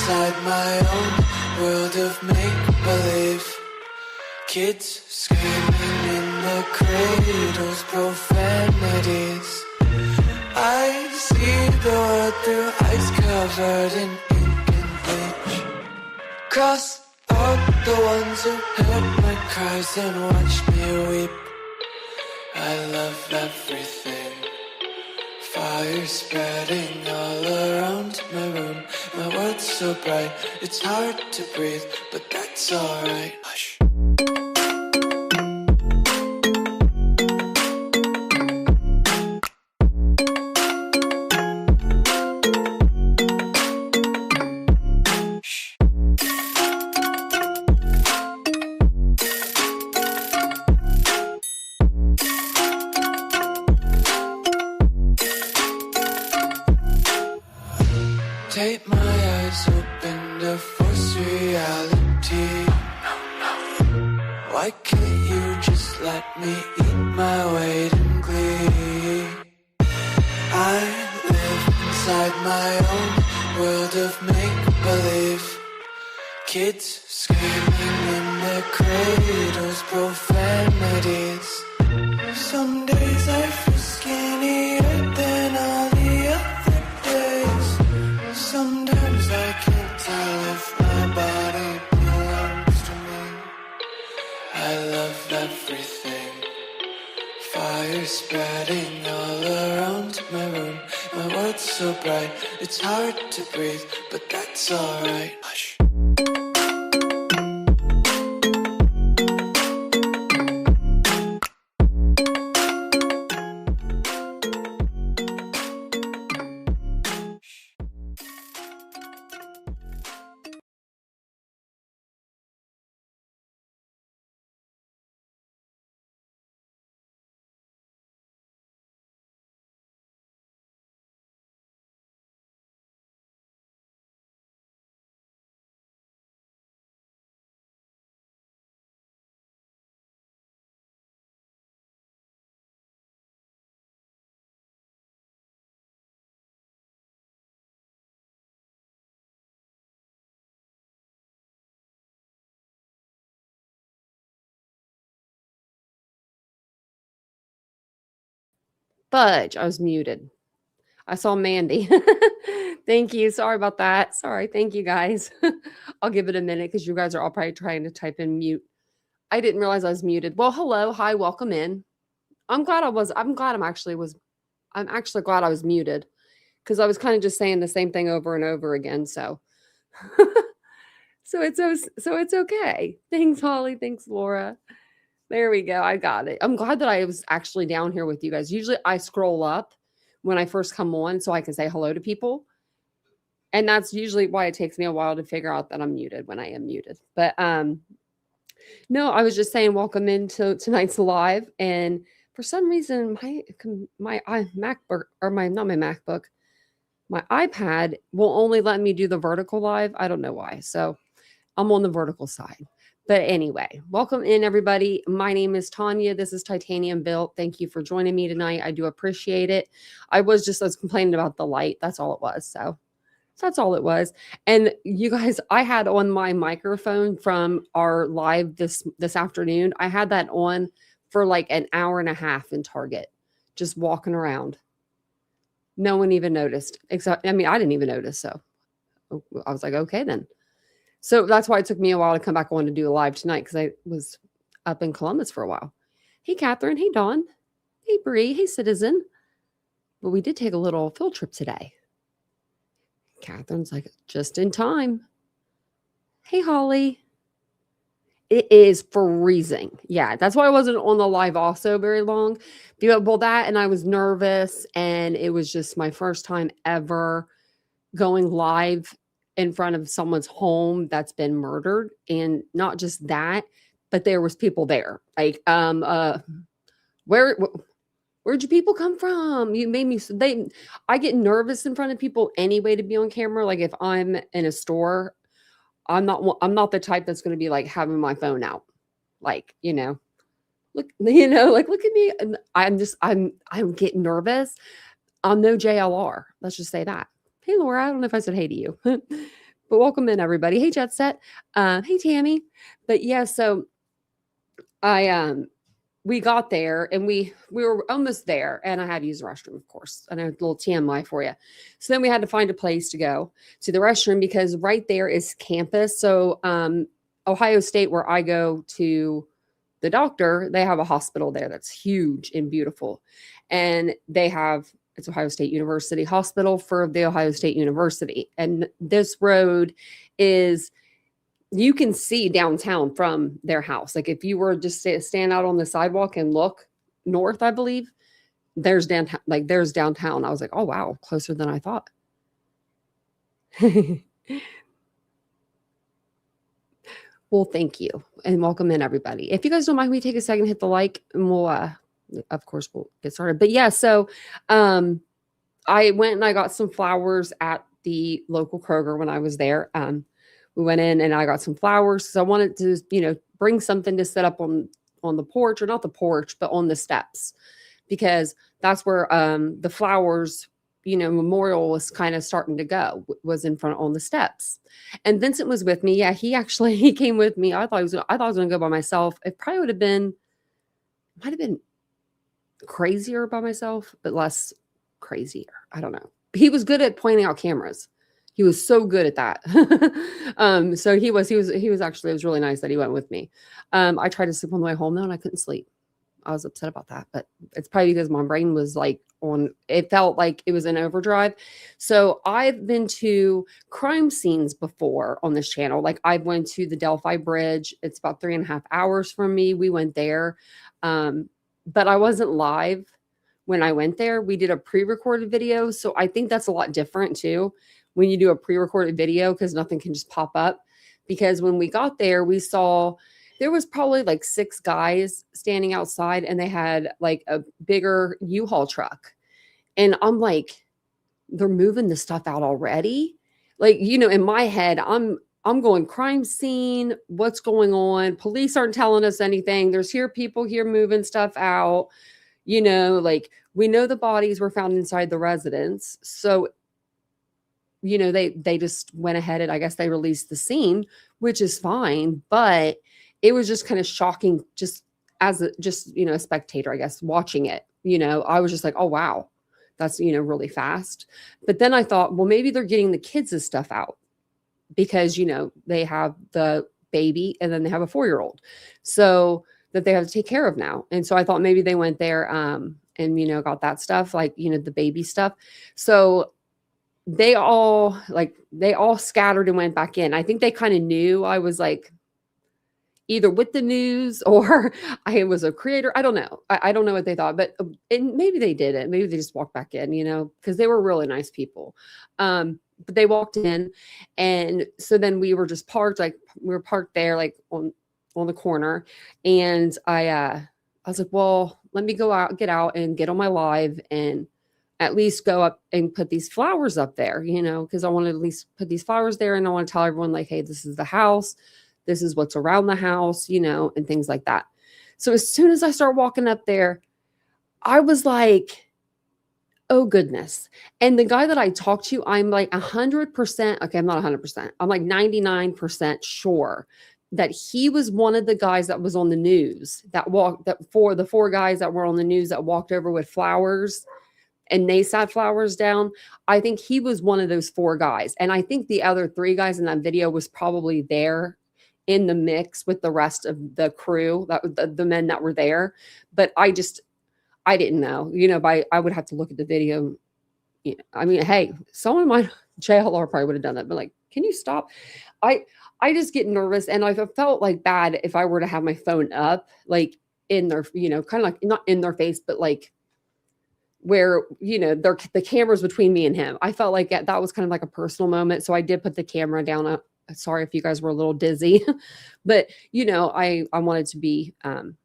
inside my own world of make-believe. Kids screaming in the cradles, profanities. I see the world through ice covered in ink and bleach. Cross out the ones who heard my cries and watched me weep. I love everything. Fire spreading all around my room. My world's so bright, it's hard to breathe, but that's alright. Hush. Tape my eyes open to force reality. Why can't you just let me eat my weight in glee? I live inside my own world of make-believe. Kids screaming in their cradles, profanities. Some days I feel skinnier than all the other days. Sometimes I can't tell if my body belongs to me. I love everything. Fire spreading all around my room. My world's so bright, it's hard to breathe, but that's alright. Hush. Fudge, I was muted. I saw Mandy. Thank you. Sorry about that. Sorry. Thank you, guys. I'll give it a minute because you guys are all probably trying to type in mute. I didn't realize I was muted. Well, hello. Hi. Welcome in. I'm actually glad I was muted because I was kind of just saying the same thing over and over again. So, so it's okay. Thanks, Holly. Thanks, Laura. There we go. I got it. I'm glad that I was actually down here with you guys. Usually I scroll up when I first come on so I can say hello to people. And that's usually why it takes me a while to figure out that I'm muted when I am muted. But no, I was just saying welcome into tonight's live. And for some reason my MacBook or not my MacBook, my iPad will only let me do the vertical live. I don't know why. So I'm on the vertical side. But anyway, welcome in, everybody. My name is Tanya. This is Titanium Built. Thank you for joining me tonight. I do appreciate it. I was complaining about the light. That's all it was. So that's all it was. And you guys, I had on my microphone from our live this afternoon. I had that on for like an hour and a half in Target, just walking around. No one even noticed. I didn't even notice. So I was like, okay, then. So that's why it took me a while to come back on to do a live tonight because I was up in Columbus for a while. Hey, Catherine. Hey, Dawn. Hey, Bree. Hey, Citizen. But we did take a little field trip today. Catherine's like, just in time. Hey, Holly. It is freezing. Yeah, that's why I wasn't on the live also very long. Well, that and I was nervous, and it was just my first time ever going live in front of someone's home that's been murdered. And not just that, but there was people there. Like, where'd you people come from? You made me, I get nervous in front of people anyway to be on camera. Like if I'm in a store, I'm not the type that's going to be like having my phone out. Like, look at me. I'm getting nervous. I'm no JLR. Let's just say that. Hey, Laura, I don't know if I said hey to you. But welcome in, everybody. Hey, Jet Set. Hey, Tammy. But yeah, so I we got there and we were almost there, and I had to use the restroom, of course. I know, a little TMI for you. So then we had to find a place to go to the restroom because right there is campus. So Ohio State, where I go to the doctor, they have a hospital there that's huge and beautiful, and it's Ohio State University Hospital for the Ohio State University, and this road is, you can see downtown from their house. Like if you were just stand out on the sidewalk and look north, I believe there's downtown. Like there's downtown. I was like, oh wow, closer than I thought. Well, thank you and welcome in, everybody. If you guys don't mind, we take a second, hit the like, and we'll, of course, we'll get started. But yeah, so I went and I got some flowers at the local Kroger when I was there. We went in and I got some flowers. So I wanted to, bring something to set up on the porch, or not the porch, but on the steps, because that's where the flowers, memorial was kind of starting to go, was in front on the steps. And Vincent was with me. Yeah, he came with me. I thought I was going to go by myself. It probably might have been crazier by myself, but less crazier. I don't know. He was good at pointing out cameras. He was so good at that. So he was actually, it was really nice that he went with me. I tried to sleep on the way home though, and I couldn't sleep. I was upset about that, but it's probably because my brain was like it felt like it was in overdrive. So I've been to crime scenes before on this channel. Like I went to the Delphi Bridge. It's about 3.5 hours from me. We went there. But I wasn't live when I went there. We did a pre-recorded video. So I think that's a lot different too, when you do a pre-recorded video, because nothing can just pop up. Because when we got there, we saw there was probably like 6 guys standing outside, and they had like a bigger U-Haul truck. And I'm like, they're moving the stuff out already? Like, in my head, I'm going, crime scene, what's going on? Police aren't telling us anything. There's people here moving stuff out. Like we know the bodies were found inside the residence. So, they just went ahead and I guess they released the scene, which is fine. But it was just kind of shocking, just as a spectator, I guess, watching it. I was just like, oh, wow, that's, really fast. But then I thought, well, maybe they're getting the kids' stuff out because, they have the baby and then they have a 4-year-old. So that they have to take care of now. And so I thought maybe they went there and, got that stuff, like, the baby stuff. So they all scattered and went back in. I think they kind of knew I was like either with the news or I was a creator. I don't know. I don't know what they thought, but and maybe they did it. Maybe they just walked back in, because they were really nice people. But they walked in, and so then we were just parked, like we were parked there, like on the corner. And I was like, well, let me get out and get on my live and at least go up and put these flowers up there, because I want to at least put these flowers there. And I want to tell everyone like, hey, this is the house. This is what's around the house, and things like that. So as soon as I start walking up there, I was like, oh goodness. And the guy that I talked to, I'm like 100%. Okay. I'm not 100%. I'm like 99% sure that he was one of the guys that was on the news that for the 4 guys that were on the news that walked over with flowers and they sat flowers down. I think he was one of those 4 guys. And I think the other 3 guys in that video was probably there in the mix with the rest of the crew, that the men that were there. But I didn't know, I would have to look at the video. I mean, hey, someone might, JLR probably would have done that, but like, can you stop? I just get nervous, and I felt like bad if I were to have my phone up, like in their, kind of like not in their face, but like where, the camera's between me and him. I felt like that was kind of like a personal moment. So I did put the camera down. Sorry if you guys were a little dizzy, but I wanted to be, that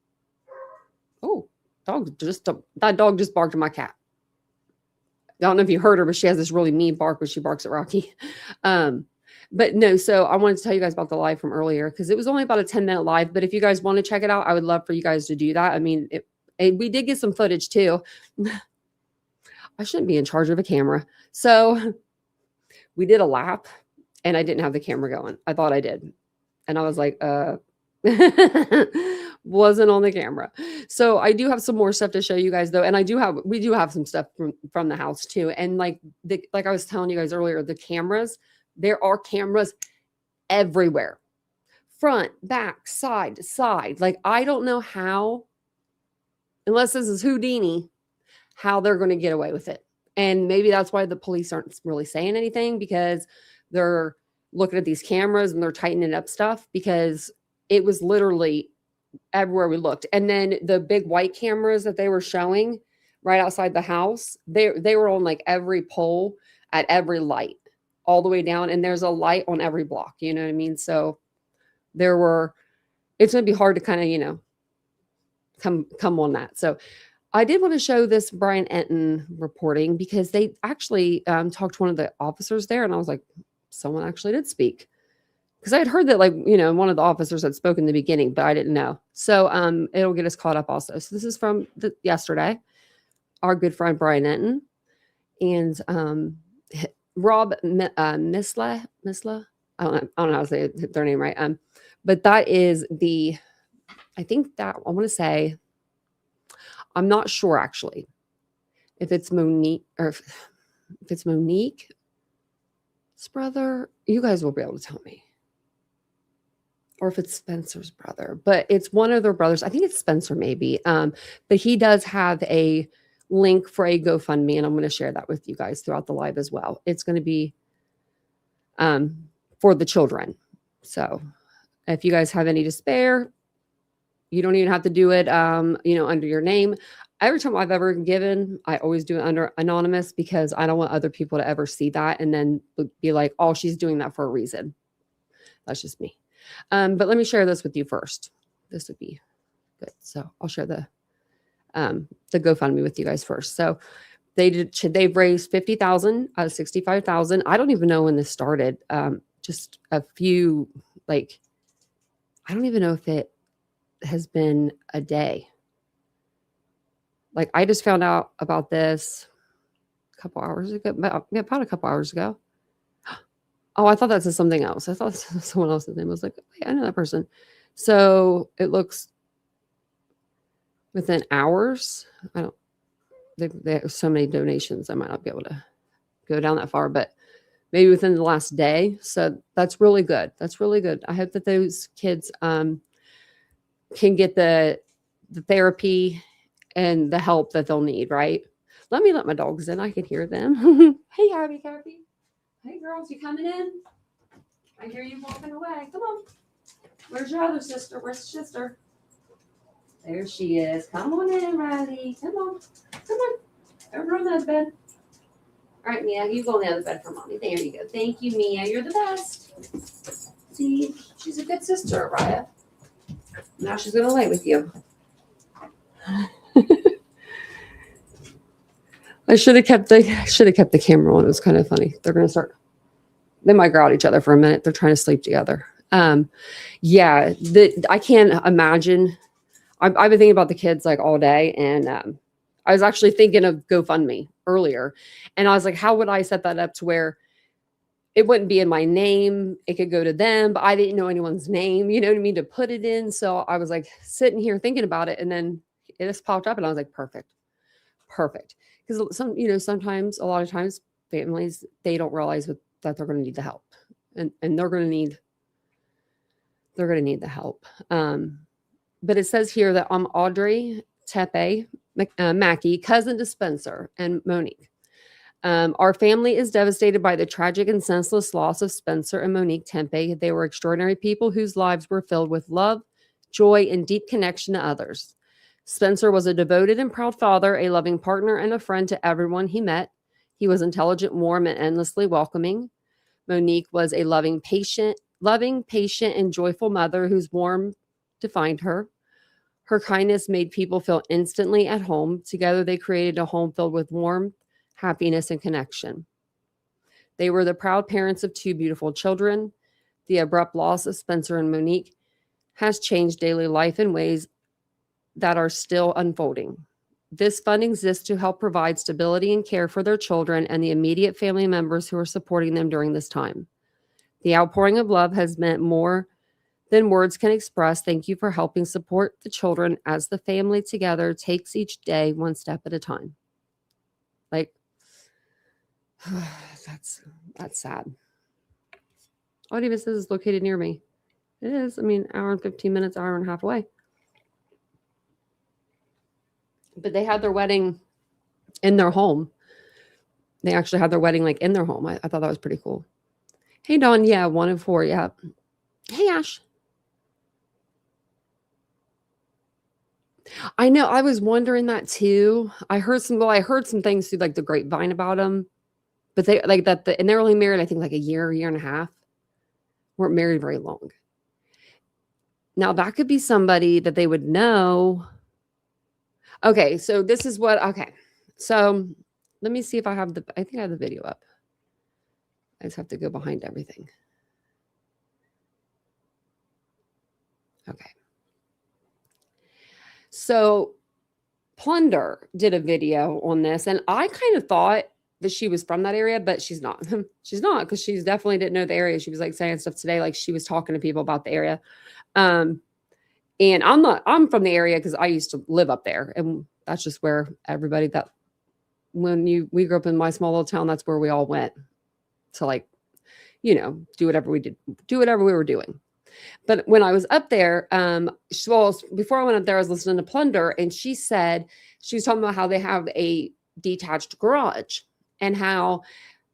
dog just barked at my cat. I don't know if you heard her, but she has this really mean bark when she barks at Rocky. But no, so I wanted to tell you guys about the live from earlier, because it was only about a 10-minute live. But if you guys want to check it out, I would love for you guys to do that. I mean, we did get some footage too. I shouldn't be in charge of a camera. So we did a lap, and I didn't have the camera going. I thought I did. And I was like, wasn't on the camera. So I do have some more stuff to show you guys though. And we do have some stuff from the house too. And like I was telling you guys earlier, the cameras, there are cameras everywhere. Front, back, side to side. Like, I don't know how, unless this is Houdini, how they're going to get away with it. And maybe that's why the police aren't really saying anything, because they're looking at these cameras and they're tightening up stuff, because it was literally everywhere we looked. And then the big white cameras that they were showing right outside the house, they were on like every pole at every light all the way down. And there's a light on every block. You know what I mean? So it's going to be hard to kind of, come on that. So I did want to show this Brian Enton reporting, because they actually talked to one of the officers there. And I was like, someone actually did speak, because I had heard that, like, one of the officers had spoken in the beginning, but I didn't know. So it'll get us caught up also. So this is from yesterday, our good friend Brian Enton and Rob Misla. I don't know how to say their name right. But that is I think that I want to say, I'm not sure actually if it's Monique or if it's Monique's brother. You guys will be able to tell me. Or if it's Spencer's brother, but it's one of their brothers. I think it's Spencer maybe. But he does have a link for a GoFundMe, and I'm going to share that with you guys throughout the live as well. It's going to be for the children. So if you guys have any to spare, you don't even have to do it, under your name. Every time I've ever given, I always do it under anonymous, because I don't want other people to ever see that and then be like, oh, she's doing that for a reason. That's just me. But let me share this with you first. This would be good. So I'll share the GoFundMe with you guys first. So they've raised $50,000 out of $65,000. I don't even know when this started. Just a few, I don't even know if it has been a day. I just found out about this a couple hours ago, about a couple hours ago. Oh, I thought that said something else. I thought someone else's name. I was like, wait, I know that person. So it looks within hours. They have so many donations. I might not be able to go down that far, but maybe within the last day. So that's really good. That's really good. I hope that those kids can get the therapy and the help that they'll need, right? Let my dogs in. I can hear them. Hey, Abby. Hey, girls, you coming in? I hear you walking away. Come on. Where's your other sister? Where's your sister? There she is. Come on in, Riley. Come on. Over on the other bed. All right, Mia, you go on the other bed for mommy. There you go. Thank you, Mia. You're the best. See, she's a good sister, Raya. Now she's going to lay with you. I should have kept the camera on. It was kind of funny. They might growl at each other for a minute. They're trying to sleep together. I can't imagine. I've been thinking about the kids all day, and I was actually thinking of GoFundMe earlier, and I was like, how would I set that up to where it wouldn't be in my name? It could go to them, but I didn't know anyone's name, you know what I mean, to put it in. So I was sitting here thinking about it, and then it just popped up, and I was like, perfect. Because sometimes, a lot of times, families, they don't realize that they're going to need the help, and they're going to need the help. But it says here that I'm Audrey Tepe Mackey, cousin to Spencer and Monique. Our family is devastated by the tragic and senseless loss of Spencer and Monique Tempe. They were extraordinary people whose lives were filled with love, joy, and deep connection to others. Spencer was a devoted and proud father, a loving partner, and a friend to everyone he met. He was intelligent, warm, and endlessly welcoming. Monique was a loving, patient, and joyful mother whose warmth defined her. Her kindness made people feel instantly at home. Together, they created a home filled with warmth, happiness, and connection. They were the proud parents of two beautiful children. The abrupt loss of Spencer and Monique has changed daily life in ways that are still unfolding. This fund exists to help provide stability and care for their children and the immediate family members who are supporting them during this time. The outpouring of love has meant more than words can express. Thank you for helping support the children as the family together takes each day one step at a time. Like, that's sad. Oh, it even says it's located near me. It is. I mean, hour and 15 minutes, hour and a half away. But they had their wedding in their home. They actually had their wedding like in their home. I thought that was pretty cool. Hey, Dawn. Yeah, 1 and 4. Yeah. Hey, Ash. I know. I was wondering that too. I heard some things through like the grapevine about them, but they like that. And they're only married, I think, like a year and a half. Weren't married very long. Now that could be somebody that they would know. Okay, so this is what. Okay, so let me see if I have the. I think I have the video up. I just have to go behind everything. Okay. So Plunder did a video on this, and I kind of thought that she was from that area, but she's not. She's not, because she definitely didn't know the area. She was like saying stuff today, like she was talking to people about the area. And I'm from the area because I used to live up there, and that's just where everybody that we grew up in my small little town, that's where we all went to, like, do whatever we were doing. But when I was up there, before I went up there, I was listening to Plunder, and she said, she was talking about how they have a detached garage, and how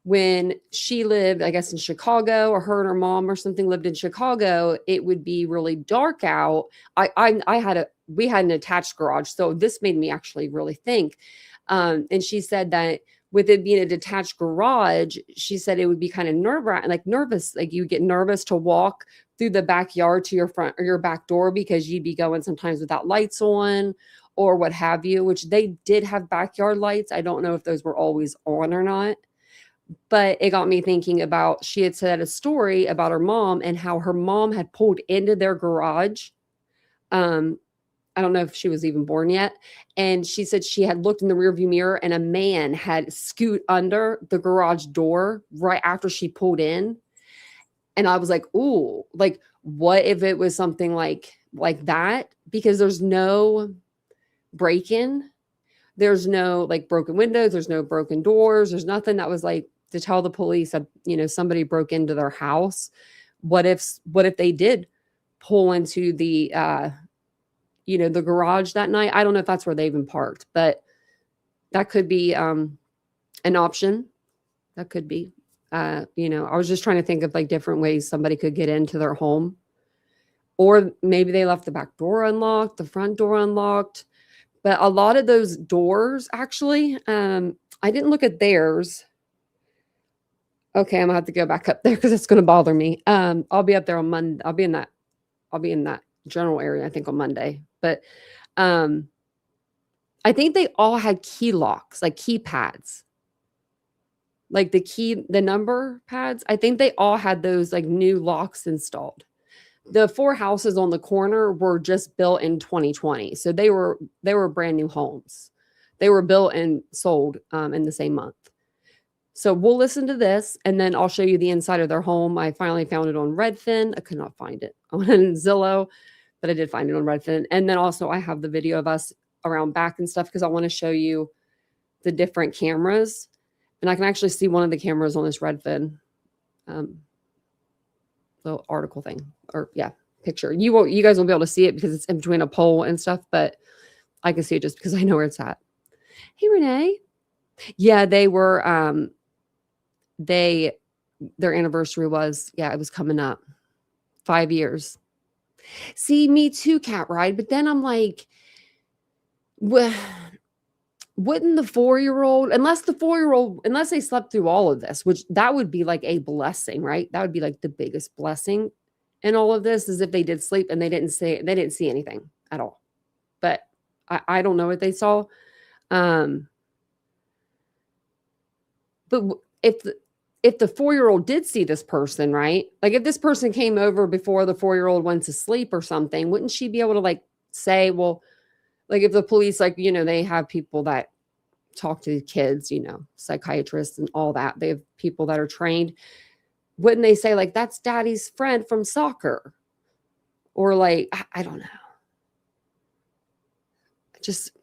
when she lived, I guess, in Chicago, or her and her mom or something lived in Chicago, it would be really dark out. We had an attached garage. So this made me actually really think. And she said that with it being a detached garage, she said it would be kind of nervous. Like you get nervous to walk through the backyard to your front or your back door, because you'd be going sometimes without lights on or what have you, which they did have backyard lights. I don't know if those were always on or not. But it got me thinking about, she had said a story about her mom and how her mom had pulled into their garage. I don't know if she was even born yet. And she said she had looked in the rearview mirror and a man had scoot under the garage door right after she pulled in. And I was like, ooh, like, what if it was something like that? Because there's no break-in. There's no like broken windows. There's no broken doors. There's nothing that was like to tell the police that, somebody broke into their house. What if they did pull into the, the garage that night? I don't know if that's where they even parked, but that could be an option. That could be, I was just trying to think of like different ways somebody could get into their home. Or maybe they left the back door unlocked, the front door unlocked. But a lot of those doors, actually, I didn't look at theirs. Okay, I'm gonna have to go back up there because it's gonna bother me. I'll be up there on Monday. I'll be in that general area, I think, on Monday. But I think they all had key locks, like keypads, like the number pads. I think they all had those like new locks installed. The 4 houses on the corner were just built in 2020. So they were brand new homes. They were built and sold in the same month. So we'll listen to this, and then I'll show you the inside of their home. I finally found it on Redfin. I could not find it on Zillow, but I did find it on Redfin. And then also I have the video of us around back and stuff, because I want to show you the different cameras. And I can actually see one of the cameras on this Redfin little article thing, or picture. You guys won't be able to see it because it's in between a pole and stuff, but I can see it just because I know where it's at. Hey, Renee. Yeah, they were their anniversary was, it was coming up 5 years. See, me too, Cat Ride. But then I'm like, wouldn't the 4-year-old, unless they slept through all of this, which that would be like a blessing, right? That would be like the biggest blessing in all of this, is if they did sleep and they didn't see anything at all. But I don't know what they saw. But if the 4-year-old did see this person, right? Like if this person came over before the 4-year-old went to sleep or something, wouldn't she be able to like say, well, like if the police, like, they have people that talk to kids, psychiatrists and all that. They have people that are trained. wouldn't they say like, that's daddy's friend from soccer? Or like, I don't know.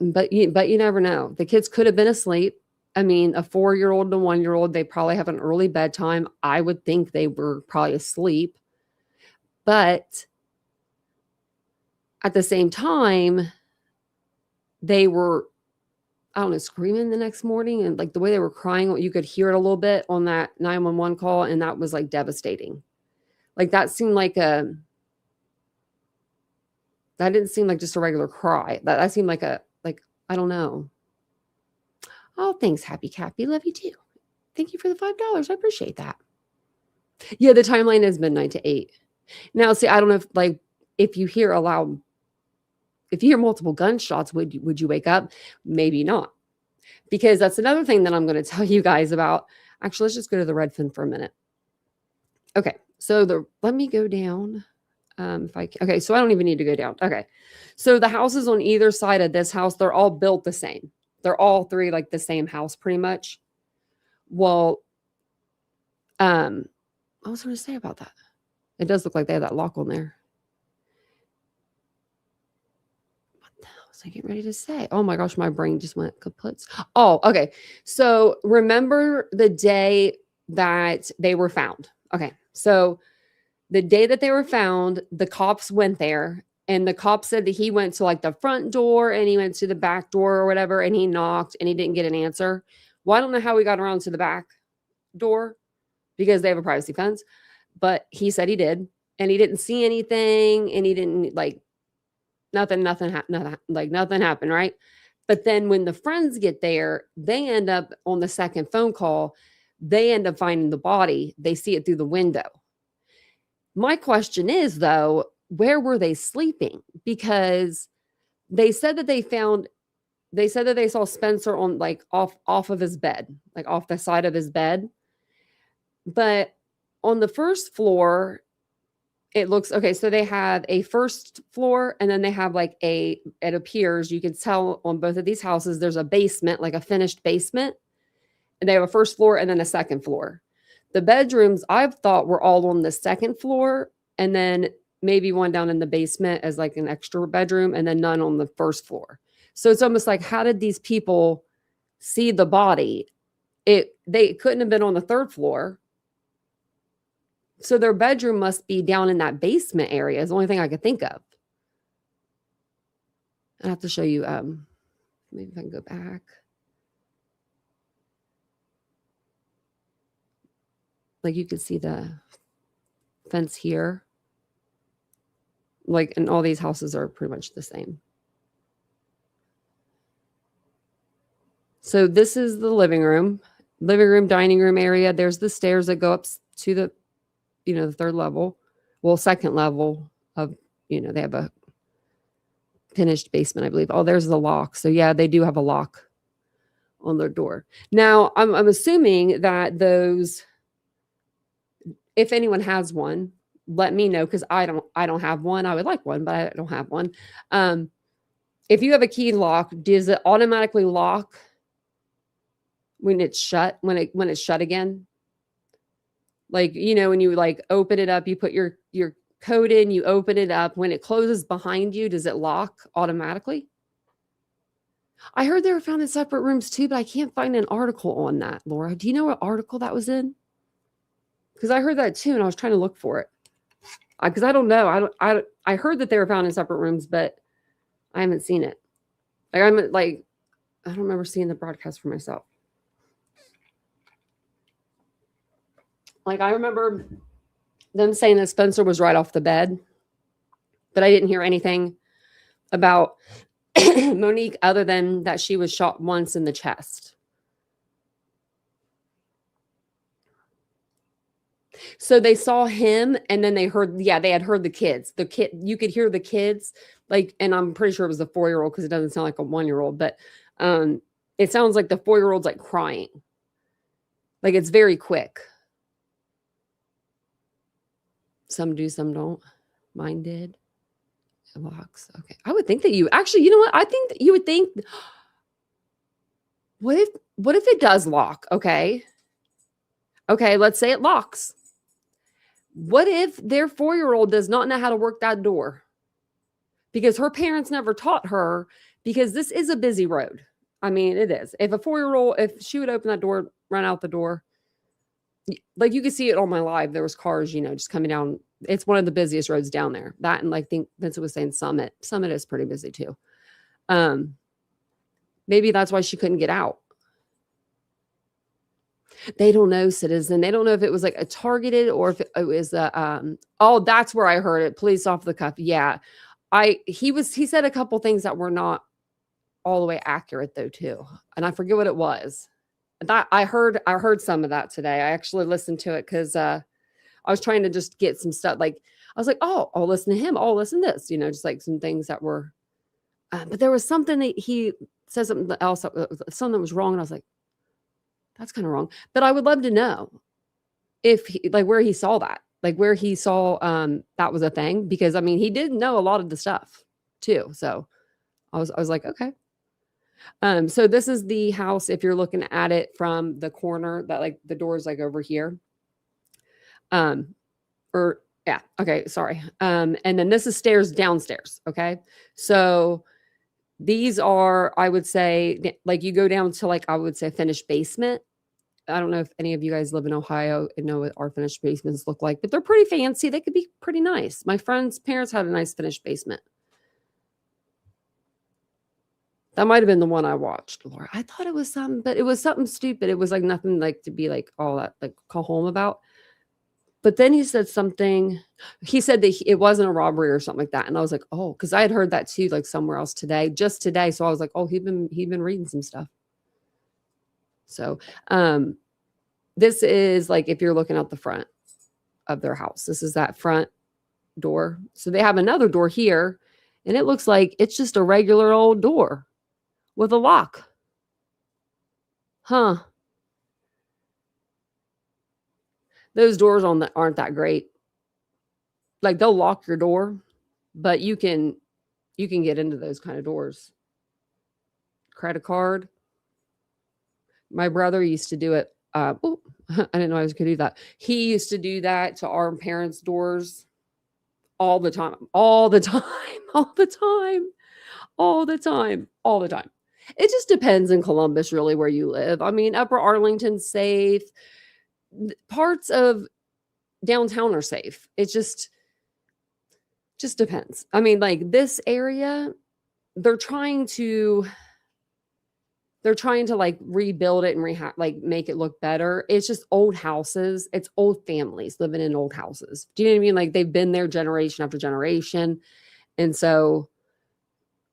But you never know. The kids could have been asleep. I mean, a 4-year-old and a 1-year-old, they probably have an early bedtime. I would think they were probably asleep. But at the same time, they were, I don't know, screaming the next morning. And like the way they were crying, you could hear it a little bit on that 911 call. And that was like devastating. Like that seemed like that didn't seem like just a regular cry. That seemed like I don't know. Oh, thanks, Happy Cappy. Love you too. Thank you for the $5. I appreciate that. Yeah, the timeline is midnight to 8. Now, see, I don't know if you hear multiple gunshots, would you wake up? Maybe not. Because that's another thing that I'm going to tell you guys about. Actually, let's just go to the Redfin for a minute. Okay, so let me go down. Okay, so I don't even need to go down. Okay, so the houses on either side of this house, they're all built the same. They're all 3 like the same house pretty much. Well, I was going to say about that. It does look like they have that lock on there. What the hell was I getting ready to say? Oh my gosh, my brain just went kaput. Oh, okay. So remember the day that they were found. Okay, so the day that they were found, the cops went there. And the cop said that he went to like the front door and he went to the back door or whatever. And he knocked and he didn't get an answer. Well, I don't know how we got around to the back door because they have a privacy fence. But he said he did. And he didn't see anything. And he didn't like nothing happened. Right. But then when the friends get there, they end up on the second phone call. They end up finding the body. They see it through the window. My question is, though, where were they sleeping? Because they said that they saw Spencer on like off of his bed, like off the side of his bed. But on the first floor, it looks okay. So they have a first floor and then they have like it appears, you can tell on both of these houses, there's a basement, like a finished basement. And they have a first floor and then a second floor. The bedrooms I've thought were all on the second floor and then maybe one down in the basement as like an extra bedroom and then none on the first floor. So it's almost like, how did these people see the body? They couldn't have been on the third floor. So their bedroom must be down in that basement area is the only thing I could think of. I have to show you, maybe if I can go back. Like you can see the fence here. Like, and all these houses are pretty much the same. So this is the living room, dining room area. There's the stairs that go up to the, the third level. Well, second level of, they have a finished basement, I believe. Oh, there's the lock. So yeah, they do have a lock on their door. Now, I'm assuming that those, if anyone has one, let me know because I don't have one. I would like one, but I don't have one. If you have a key lock, does it automatically lock when it's shut? When it's shut again? Like, when you like open it up, you put your code in, you open it up. When it closes behind you, does it lock automatically? I heard they were found in separate rooms too, but I can't find an article on that, Laura. Do you know what article that was in? Because I heard that too, and I was trying to look for it. Because I don't know. I heard that they were found in separate rooms, but I haven't seen it. I don't remember seeing the broadcast for myself. Like I remember them saying that Spencer was right off the bed, but I didn't hear anything about Monique other than that she was shot once in the chest. So they saw him and then they had heard the kids. You could hear the kids, like, and I'm pretty sure it was the 4-year-old because it doesn't sound like a 1-year-old, but it sounds like the 4-year-old's like crying. Like it's very quick. Some do, some don't. Mine did. It locks. Okay. I would think that you actually, you know what? I think that you would think, what if it does lock? Okay. Okay. Let's say it locks. What if their 4-year-old does not know how to work that door? Because her parents never taught her, because this is a busy road. I mean, it is. If a 4-year-old, if she would open that door, run out the door, like you could see it on my live, there was cars, just coming down. It's one of the busiest roads down there. That, and like, think Vincent was saying Summit is pretty busy too. Maybe that's why she couldn't get out. They don't know, Citizen. They don't know if it was like a targeted or if it was oh, that's where I heard it. Police off the cuff. Yeah. He said a couple things that were not all the way accurate though too. And I forget what it was. That I heard some of that today. I actually listened to it because I was trying to just get some stuff. Like I was like, oh, I'll listen to him. I'll listen to this, just like some things that were, but there was something that he said something else, something was wrong. And I was like, that's kind of wrong. But I would love to know if where he saw that, like where he saw that was a thing, because I mean, he did know a lot of the stuff too. So I was like, okay. So this is the house, if you're looking at it from the corner, that like the door's like over here. Or yeah, okay, sorry. And then this is stairs downstairs. Okay. So these are, I would say, like you go down to like, I would say finished basement. I don't know if any of you guys live in Ohio and know what our finished basements look like, but they're pretty fancy. They could be pretty nice. My friend's parents had a nice finished basement. That might have been the one I watched, Laura. I thought it was something, but it was something stupid. It was like nothing like to be like all that, like call home about. But then he said something. He said that it wasn't a robbery or something like that. And I was like, oh, because I had heard that too, like somewhere else today, just today. So I was like, oh, he'd been reading some stuff. So this is like if you're looking out the front of their house. This is that front door. So they have another door here, and it looks like it's just a regular old door with a lock. Huh. Those doors aren't that great. Like they'll lock your door, but you can get into those kind of doors. Credit card. My brother used to do it. I didn't know I could do that. He used to do that to our parents' doors all the time, all the time, all the time, all the time, all the time. It just depends in Columbus, really, where you live. I mean, Upper Arlington's safe. Parts of downtown are safe. It just depends. I mean, like this area, they're trying to like rebuild it and like make it look better. It's just old houses. It's old families living in old houses. Do you know what I mean? Like they've been there generation after generation. And so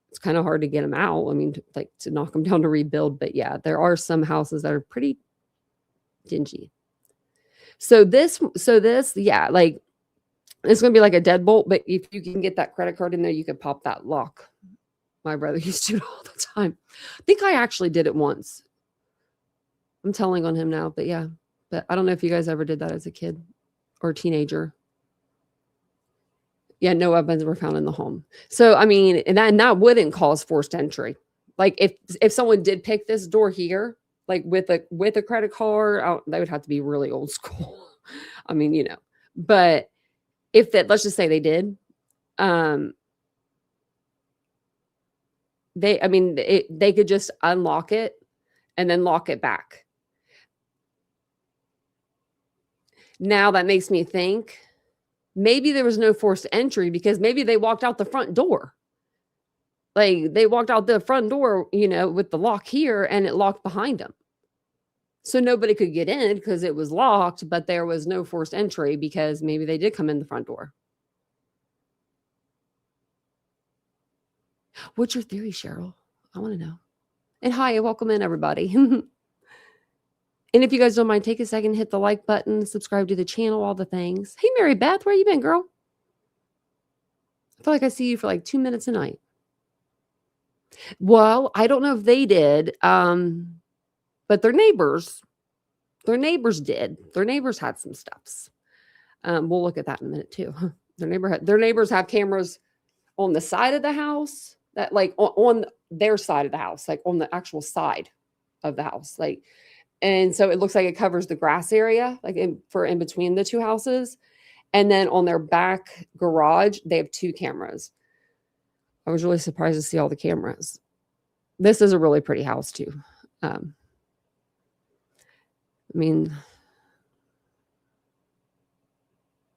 it's kind of hard to get them out. I mean, to knock them down to rebuild. But yeah, there are some houses that are pretty dingy. So this, yeah, like it's going to be like a deadbolt, but if you can get that credit card in there, you could pop that lock. My brother used to do it all the time. I think I actually did it once. I'm telling on him now, but yeah. But I don't know if you guys ever did that as a kid or a teenager. Yeah, no weapons were found in the home. So, I mean, and that wouldn't cause forced entry. Like if someone did pick this door here, like with a credit card, that would have to be really old school. I mean, but if that, let's just say they did, they could just unlock it and then lock it back. Now that makes me think maybe there was no forced entry because maybe they walked out the front door. Like they walked out the front door, with the lock here and it locked behind them. So nobody could get in because it was locked, but there was no forced entry because maybe they did come in the front door. What's your theory, Cheryl? I want to know. And hi, welcome in, everybody. And if you guys don't mind, take a second, hit the like button, subscribe to the channel, all the things. Hey, Mary Beth, where you been, girl? I feel like I see you for like 2 minutes a night. Well, I don't know if they did, but their neighbors did. Their neighbors had some stuffs. We'll look at that in a minute too. Their neighbors have cameras on the side of the house, that like on their side of the house, like on the actual side of the house, like, and so it looks like it covers the grass area, like in between the two houses. And then on their back garage, they have 2 cameras. I was really surprised to see all the cameras. This is a really pretty house too. I mean,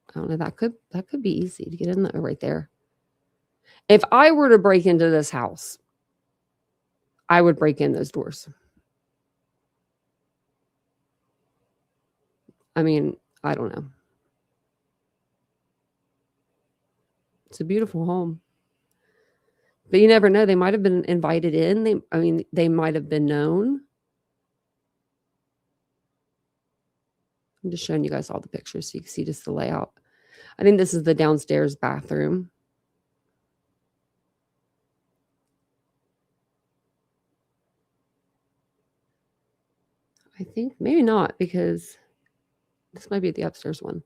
I don't know. That could be easy to get in there right there. If I were to break into this house, I would break in those doors. I mean, I don't know. It's a beautiful home. But you never know. They might have been invited in. They might have been known. I'm just showing you guys all the pictures so you can see just the layout. I think this is the downstairs bathroom. I think maybe not, because this might be the upstairs one.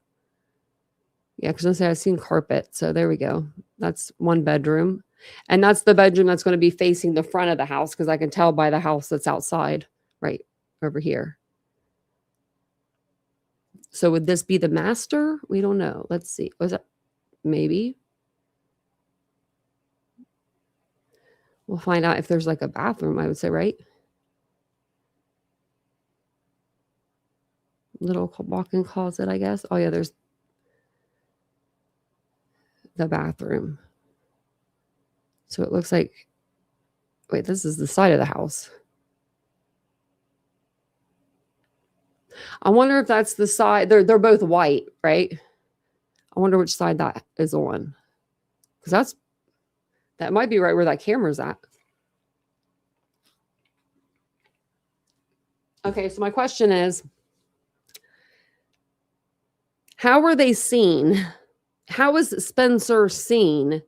Yeah, because I've seen carpet. So there we go. That's one bedroom. And that's the bedroom that's going to be facing the front of the house, because I can tell by the house that's outside right over here. So would this be the master? We don't know. Let's see. Was that maybe? We'll find out if there's like a bathroom, I would say, right? Little walk-in closet, I guess. Oh, yeah, there's the bathroom. So it looks like, wait, this is the side of the house. I wonder if that's the side. They're both white, right? I wonder which side that is on. Because that might be right where that camera's at. Okay, so my question is, how were they seen? How is Spencer seen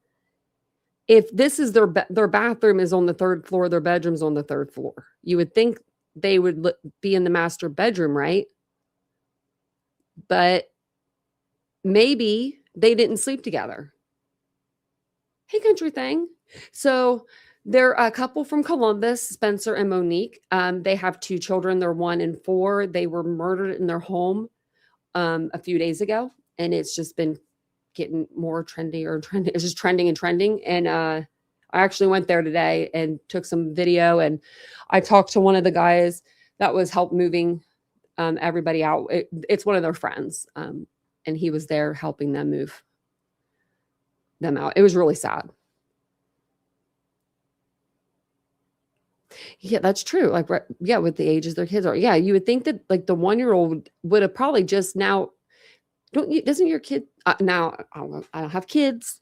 if this is their bathroom is on the 3rd floor, their bedroom's on the 3rd floor? You would think they would be in the master bedroom, right? But maybe they didn't sleep together. Hey, country thing. So they're a couple from Columbus, Spencer and Monique. They have 2 children. They're 1 and 4. They were murdered in their home a few days ago, and it's just been getting more trendy or trending. It's just trending and trending. And I actually went there today and took some video, and I talked to one of the guys that was help moving everybody out. It's one of their friends, and he was there helping them move them out. It was really sad. Yeah, that's true. Like, yeah, with the ages their kids are. Yeah, you would think that like the 1-year-old would have probably just now. Doesn't your kid now? I don't have kids,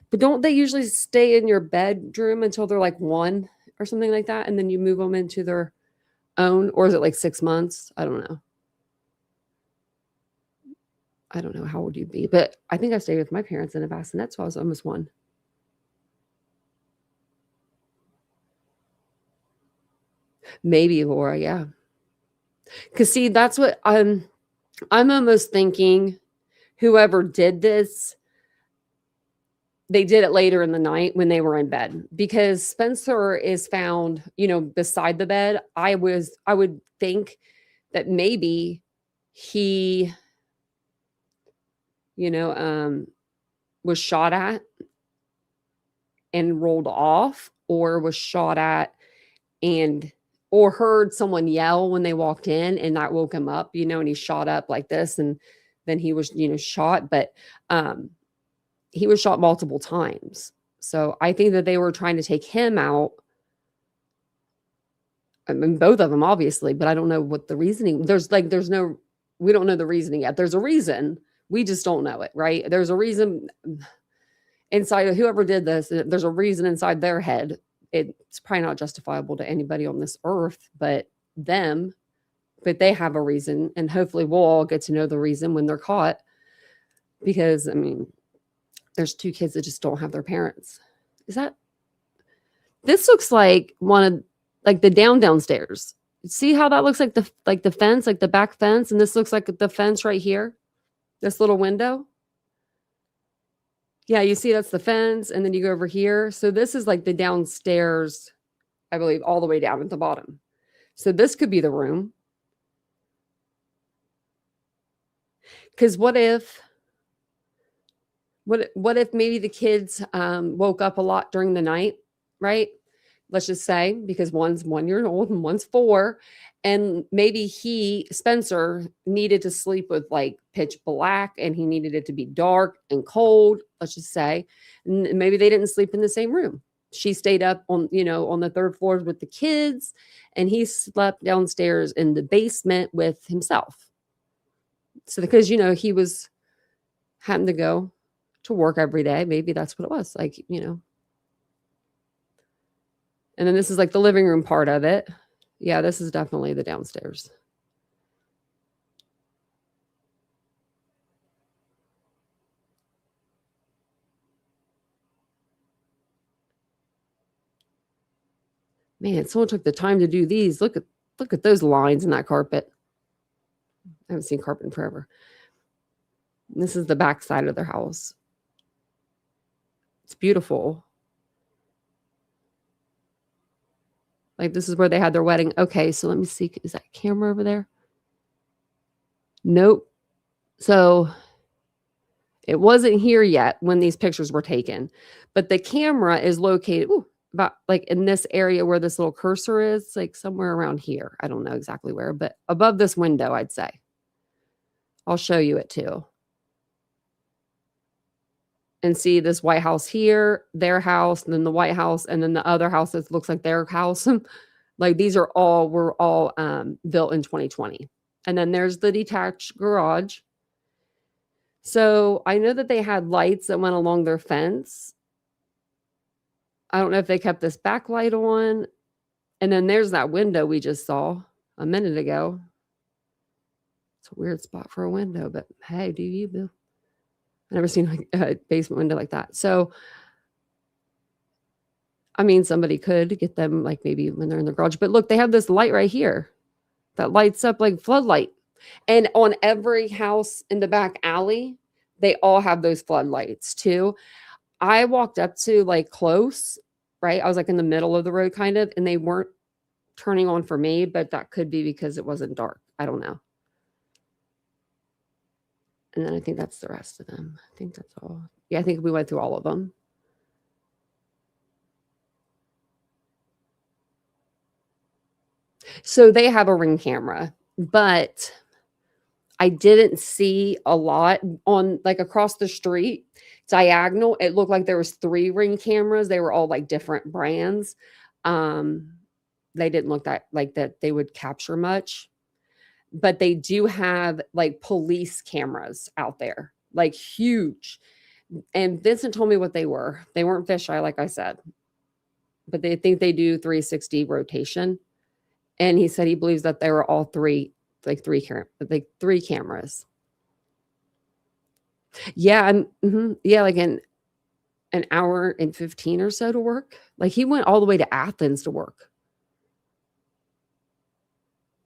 but don't they usually stay in your bedroom until they're like 1 or something like that, and then you move them into their own, or is it like 6 months? I don't know. I don't know how old you'd be, but I think I stayed with my parents in a bassinet, so I was almost 1. Maybe, Laura, yeah. Because see, that's what I'm almost thinking whoever did this, they did it later in the night when they were in bed, because Spencer is found, beside the bed. I would think that maybe he, was shot at and rolled off, or was shot at or heard someone yell when they walked in, and that woke him up, and he shot up like this, and then he was, shot. But he was shot multiple times. So I think that they were trying to take him out. I mean, both of them, obviously, but I don't know what the reasoning. We don't know the reasoning yet. There's a reason. We just don't know it, right? There's a reason inside of whoever did this. There's a reason inside their head. It's probably not justifiable to anybody on this earth, but them. But they have a reason, and hopefully we'll all get to know the reason when they're caught. Because, I mean, there's 2 kids that just don't have their parents. This looks like one of like the downstairs. See how that looks like the fence, like the back fence, and this looks like the fence right here. This little window. Yeah, you see that's the fence, and then you go over here. So this is like the downstairs, I believe, all the way down at the bottom. So this could be the room. Because what if What if maybe the kids woke up a lot during the night, right? Let's just say, because one's 1 year old and one's 4. And maybe Spencer, needed to sleep with like pitch black and he needed it to be dark and cold, let's just say. Maybe they didn't sleep in the same room. She stayed up on the third floor with the kids, and he slept downstairs in the basement with himself. So because he was having to go to work every day, maybe that's what it was. And then this is like the living room part of it. Yeah, this is definitely the downstairs. Man, someone took the time to do these. Look at those lines in that carpet. I haven't seen carpet in forever. This is the back side of their house. It's beautiful. Like, this is where they had their wedding. Okay, so let me see. Is that camera over there? Nope. So it wasn't here yet when these pictures were taken, but the camera is located about like in this area where this little cursor is, like somewhere around here. I don't know exactly where, but above this window, I'd say. I'll show you it too. And see this White House here, their house, and then the White House, and then the other house that looks like their house. Like these were all built in 2020. And then there's the detached garage. So I know that they had lights that went along their fence. I don't know if they kept this backlight on. And then there's that window we just saw a minute ago. It's a weird spot for a window, but hey, do you, boo? I've never seen like a basement window like that. So, I mean, somebody could get them like maybe when they're in the garage. But look, they have this light right here that lights up like floodlight. And on every house in the back alley, they all have those floodlights too. I walked up to like close, right? I was like in the middle of the road kind of, and they weren't turning on for me, but that could be because it wasn't dark. I don't know. And then I think that's the rest of them. I think that's all. Yeah, I think we went through all of them. So they have a Ring camera, but I didn't see a lot on like across the street, diagonal. It looked like there was 3 Ring cameras. They were all like different brands. They didn't look that like that they would capture much. But they do have like police cameras out there, like huge. And Vincent told me what they were. They weren't fisheye, like I said, but they think they do 360 rotation. And he said he believes that they were all three cameras. Yeah, yeah, like an hour and 15 or so to work. Like he went all the way to Athens to work.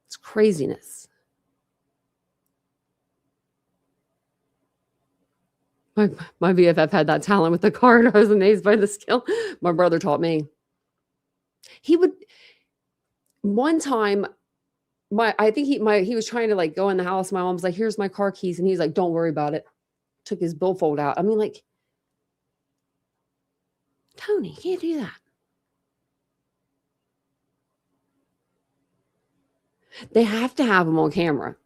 It's craziness. My BFF had that talent with the card. I was amazed by the skill. My brother taught me. He would one time he was trying to like go in the house. My mom was like, "Here's my car keys," and he's like, "Don't worry about it." Took his billfold out. I mean, like, Tony, you can't do that. They have to have them on camera.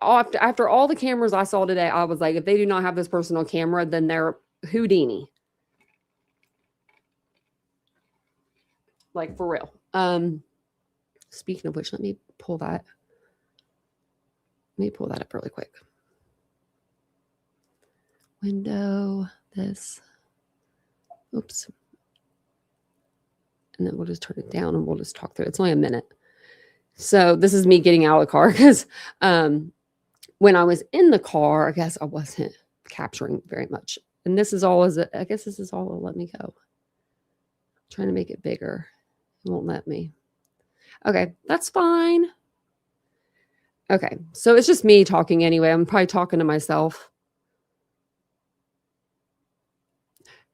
After all the cameras I saw today, I was like, if they do not have this person on camera, then they're Houdini. Like for real. Speaking of which, let me pull that. Let me pull that up really quick. Window, this. Oops. And then we'll just turn it down and we'll just talk through it. It's only a minute. So this is me getting out of the car because when I was in the car, I guess I wasn't capturing very much. And this is all I guess this is all it'll let me go. I'm trying to make it bigger. It won't let me. Okay, that's fine. Okay, so it's just me talking anyway. I'm probably talking to myself.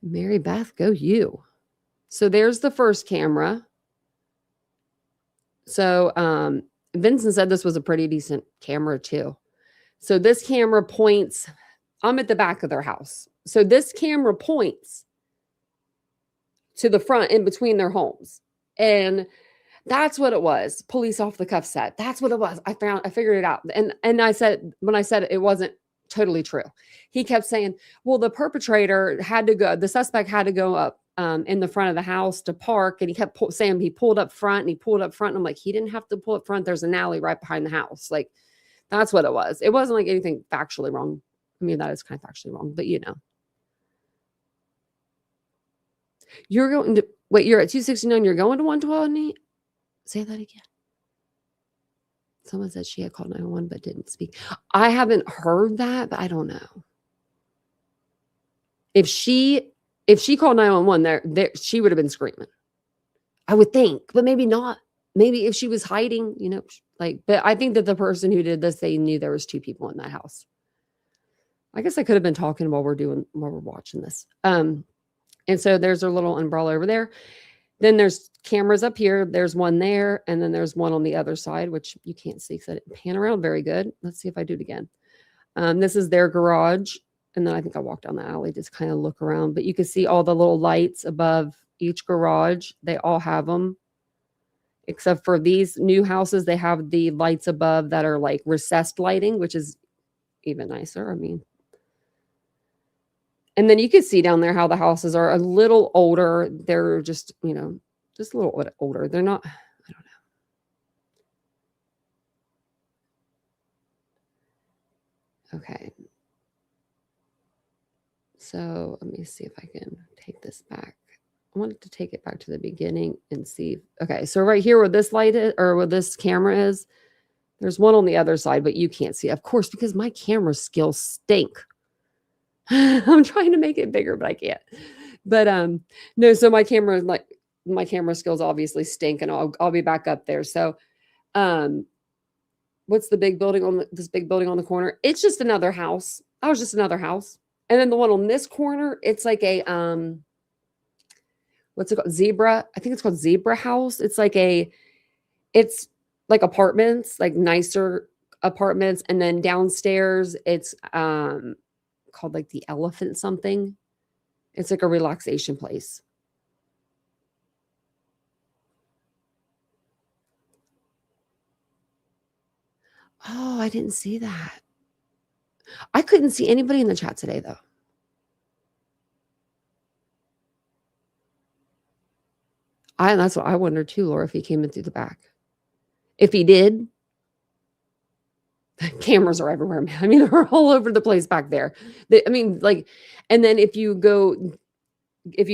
Mary Beth, go you. So there's the first camera. So Vincent said this was a pretty decent camera too. So this camera points, I'm at the back of their house. So this camera points to the front in between their homes. And that's what it was. Police off the cuff said. That's what it was. I figured it out. And I said, when I said it wasn't totally true. He kept saying, well, the perpetrator had to go, the suspect had to go up in the front of the house to park. And he kept saying he pulled up front and he pulled up front. And I'm like, he didn't have to pull up front. There's an alley right behind the house. Like, that's what it was. It wasn't like anything factually wrong. I mean, that is kind of factually wrong, but you know. You're going to, wait, you're at 269. You're going to 120? Say that again. Someone said she had called 911 but didn't speak. I haven't heard that, but I don't know. If she called 911, there she would have been screaming. I would think, but maybe not. Maybe if she was hiding, you know, like, but I think that the person who did this, they knew there was 2 people in that house. I guess I could have been talking while we're watching this. And so there's a little umbrella over there. Then there's cameras up here. There's one there. And then there's one on the other side, which you can't see because I didn't pan around very good. Let's see if I do it again. This is their garage. And then I think I walked down the alley, just kind of look around. But you can see all the little lights above each garage. They all have them. Except for these new houses, they have the lights above that are like recessed lighting, which is even nicer. I mean, and then you can see down there how the houses are a little older. They're just, you know, just a little older. They're not, I don't know. Okay. So let me see if I can take this back. I wanted to take it back to the beginning and see. Okay. So right here where this light is, or where this camera is, there's one on the other side, but you can't see, of course, because my camera skills stink. I'm trying to make it bigger, but I can't. But no, so my camera skills obviously stink, and I'll be back up there. So what's the big building on this big building on the corner? It's just another house. I was just another house. And then the one on this corner, it's like a what's it called? Zebra. I think it's called Zebra House. It's like apartments, like nicer apartments, and then downstairs it's called like the Elephant something. It's like a relaxation place. Oh, I didn't see that. I couldn't see anybody in the chat today though. That's what I wondered too, Laura, if he came in through the back. If he did, cameras are everywhere, man. I mean, they're all over the place back there. And then if you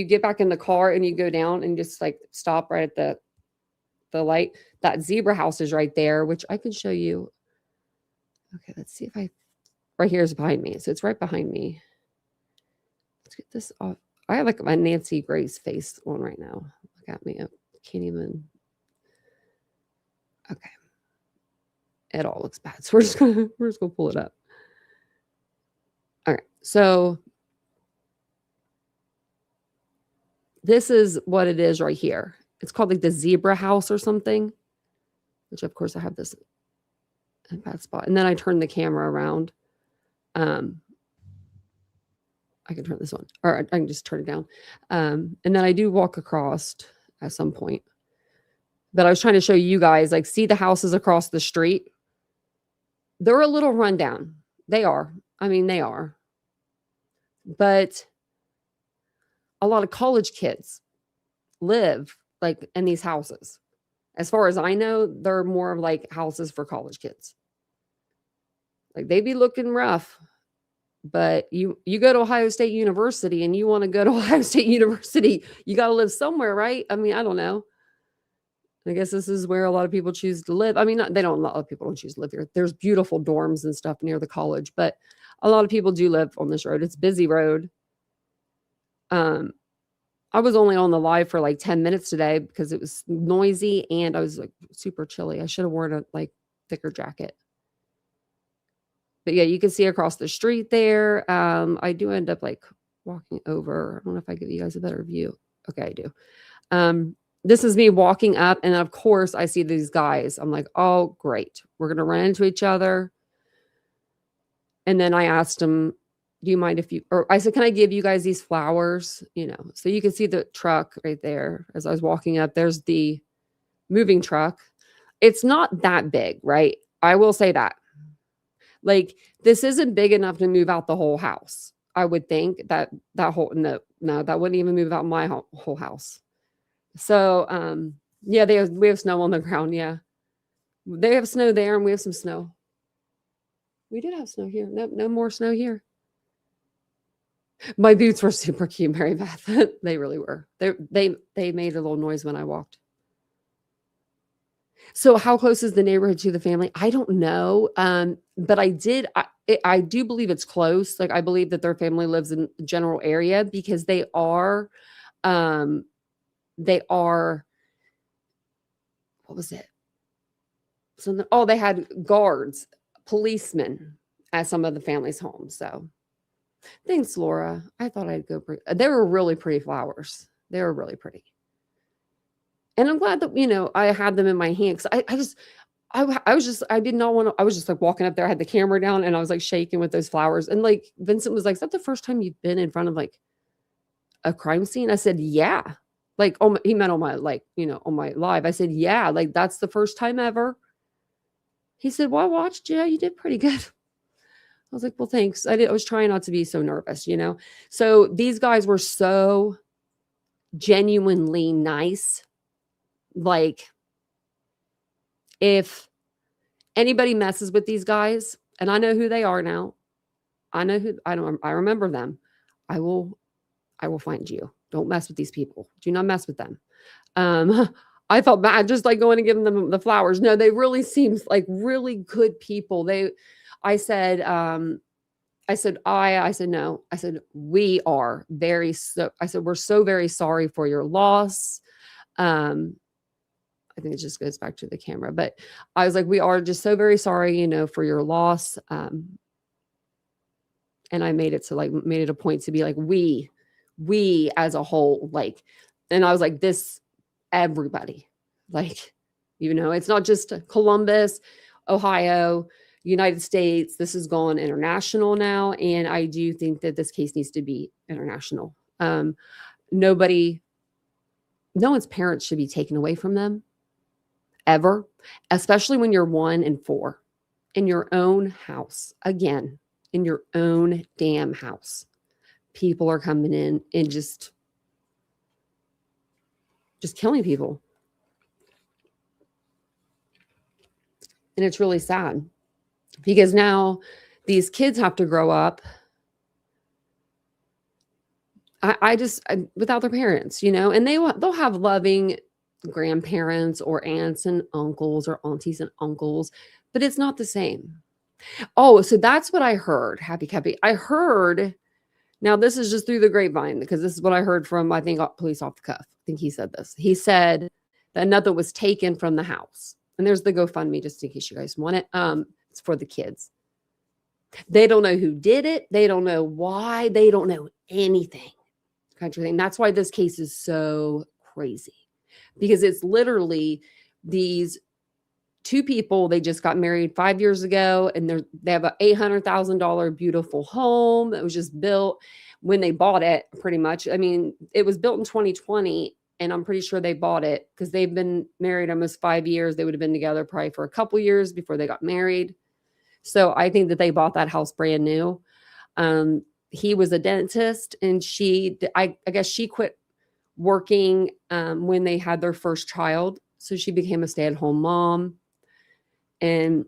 get back in the car and you go down and just like stop right at the light, that Zebra House is right there, which I can show you. Okay, let's see if right here is behind me. So it's right behind me. Let's get this off. I have like my Nancy Grace face on right now. Look at me. I can't even. Okay. It all looks bad. So we're just gonna pull it up. All right. So this is what it is right here. It's called like the Zebra House or something, which of course I have this bad spot. And then I turn the camera around. I can turn this on, or I can just turn it down. And then I do walk across at some point. But I was trying to show you guys, like, see the houses across the street. They're a little rundown. They are. I mean, they are. But a lot of college kids live like in these houses. As far as I know, they're more of like houses for college kids. Like they be looking rough, but you go to Ohio State University and you want to go to Ohio State University, you got to live somewhere, right? I mean, I don't know. I guess this is where a lot of people choose to live. I mean, a lot of people don't choose to live here. There's beautiful dorms and stuff near the college, but a lot of people do live on this road. It's a busy road. I was only on the live for like 10 minutes today because it was noisy and I was like super chilly. I should have worn a like thicker jacket. But yeah, you can see across the street there. I do end up like walking over. I don't know if I give you guys a better view. Okay, I do. This is me walking up, and of course I see these guys. I'm like, oh, great. We're going to run into each other. And then I asked him, do you mind if you, or I said, can I give you guys these flowers? You know, so you can see the truck right there as I was walking up. There's the moving truck. It's not that big, right? I will say that. Like, this isn't big enough to move out the whole house. I would think that whole, no, that wouldn't even move out my whole house. So, yeah, we have snow on the ground. Yeah. They have snow there and we have some snow. We did have snow here. No more snow here. My boots were super cute, Mary Beth. They really were. They made a little noise when I walked. So how close is the neighborhood to the family? I don't know. But I do believe it's close. Like, I believe that their family lives in the general area because um, what was it? So, they had guards, policemen at some of the family's homes. So thanks, Laura. I thought I'd go. They were really pretty flowers. They were really pretty. And I'm glad that, I had them in my hand. Cause I was just, I did not want to, I was just like walking up there. I had the camera down and I was like shaking with those flowers. And like Vincent was like, is that the first time you've been in front of like a crime scene? I said, yeah. Like, he meant on my, like, on my live. I said, yeah, like that's the first time ever. He said, well, I watched. Yeah, you did pretty good. I was like, well, thanks. I was trying not to be so nervous, So these guys were so genuinely nice. Like, if anybody messes with these guys, and I know who they are now, I remember them. I will find you. Don't mess with these people. Do not mess with them. I felt bad just like going and giving them the flowers. No, they really seemed like really good people. I said, no. I said, we are very, I said, we're so very sorry for your loss. I think it just goes back to the camera, but I was like, we are just so very sorry, for your loss. And I made it a point to be like, we as a whole, like, and I was like, everybody, like, it's not just Columbus, Ohio, United States. This has gone international now. And I do think that this case needs to be international. No one's parents should be taken away from them ever, especially when you're 1 and 4 in your own house. Again, in your own damn house. People are coming in and just killing people. And it's really sad because now these kids have to grow up without their parents, and they'll have loving grandparents or aunts and uncles or aunties and uncles, but it's not the same. Oh, so that's what I heard. Happy Cappy. I heard, now this is just through the grapevine because this is what I heard from, I think, police off the cuff. I think he said this. He said that nothing was taken from the house. And there's the GoFundMe, just in case you guys want it. It's for the kids. They don't know who did it. They don't know why. They don't know anything. Country thing. That's why this case is so crazy. Because it's literally these 2 people, they just got married 5 years ago, and they have an $800,000 beautiful home that was just built when they bought it, pretty much. I mean, it was built in 2020, and I'm pretty sure they bought it because they've been married almost 5 years. They would have been together probably for a couple years before they got married. So I think that they bought that house brand new. He was a dentist, and I guess she quit working when they had their first child. So she became a stay-at-home mom, and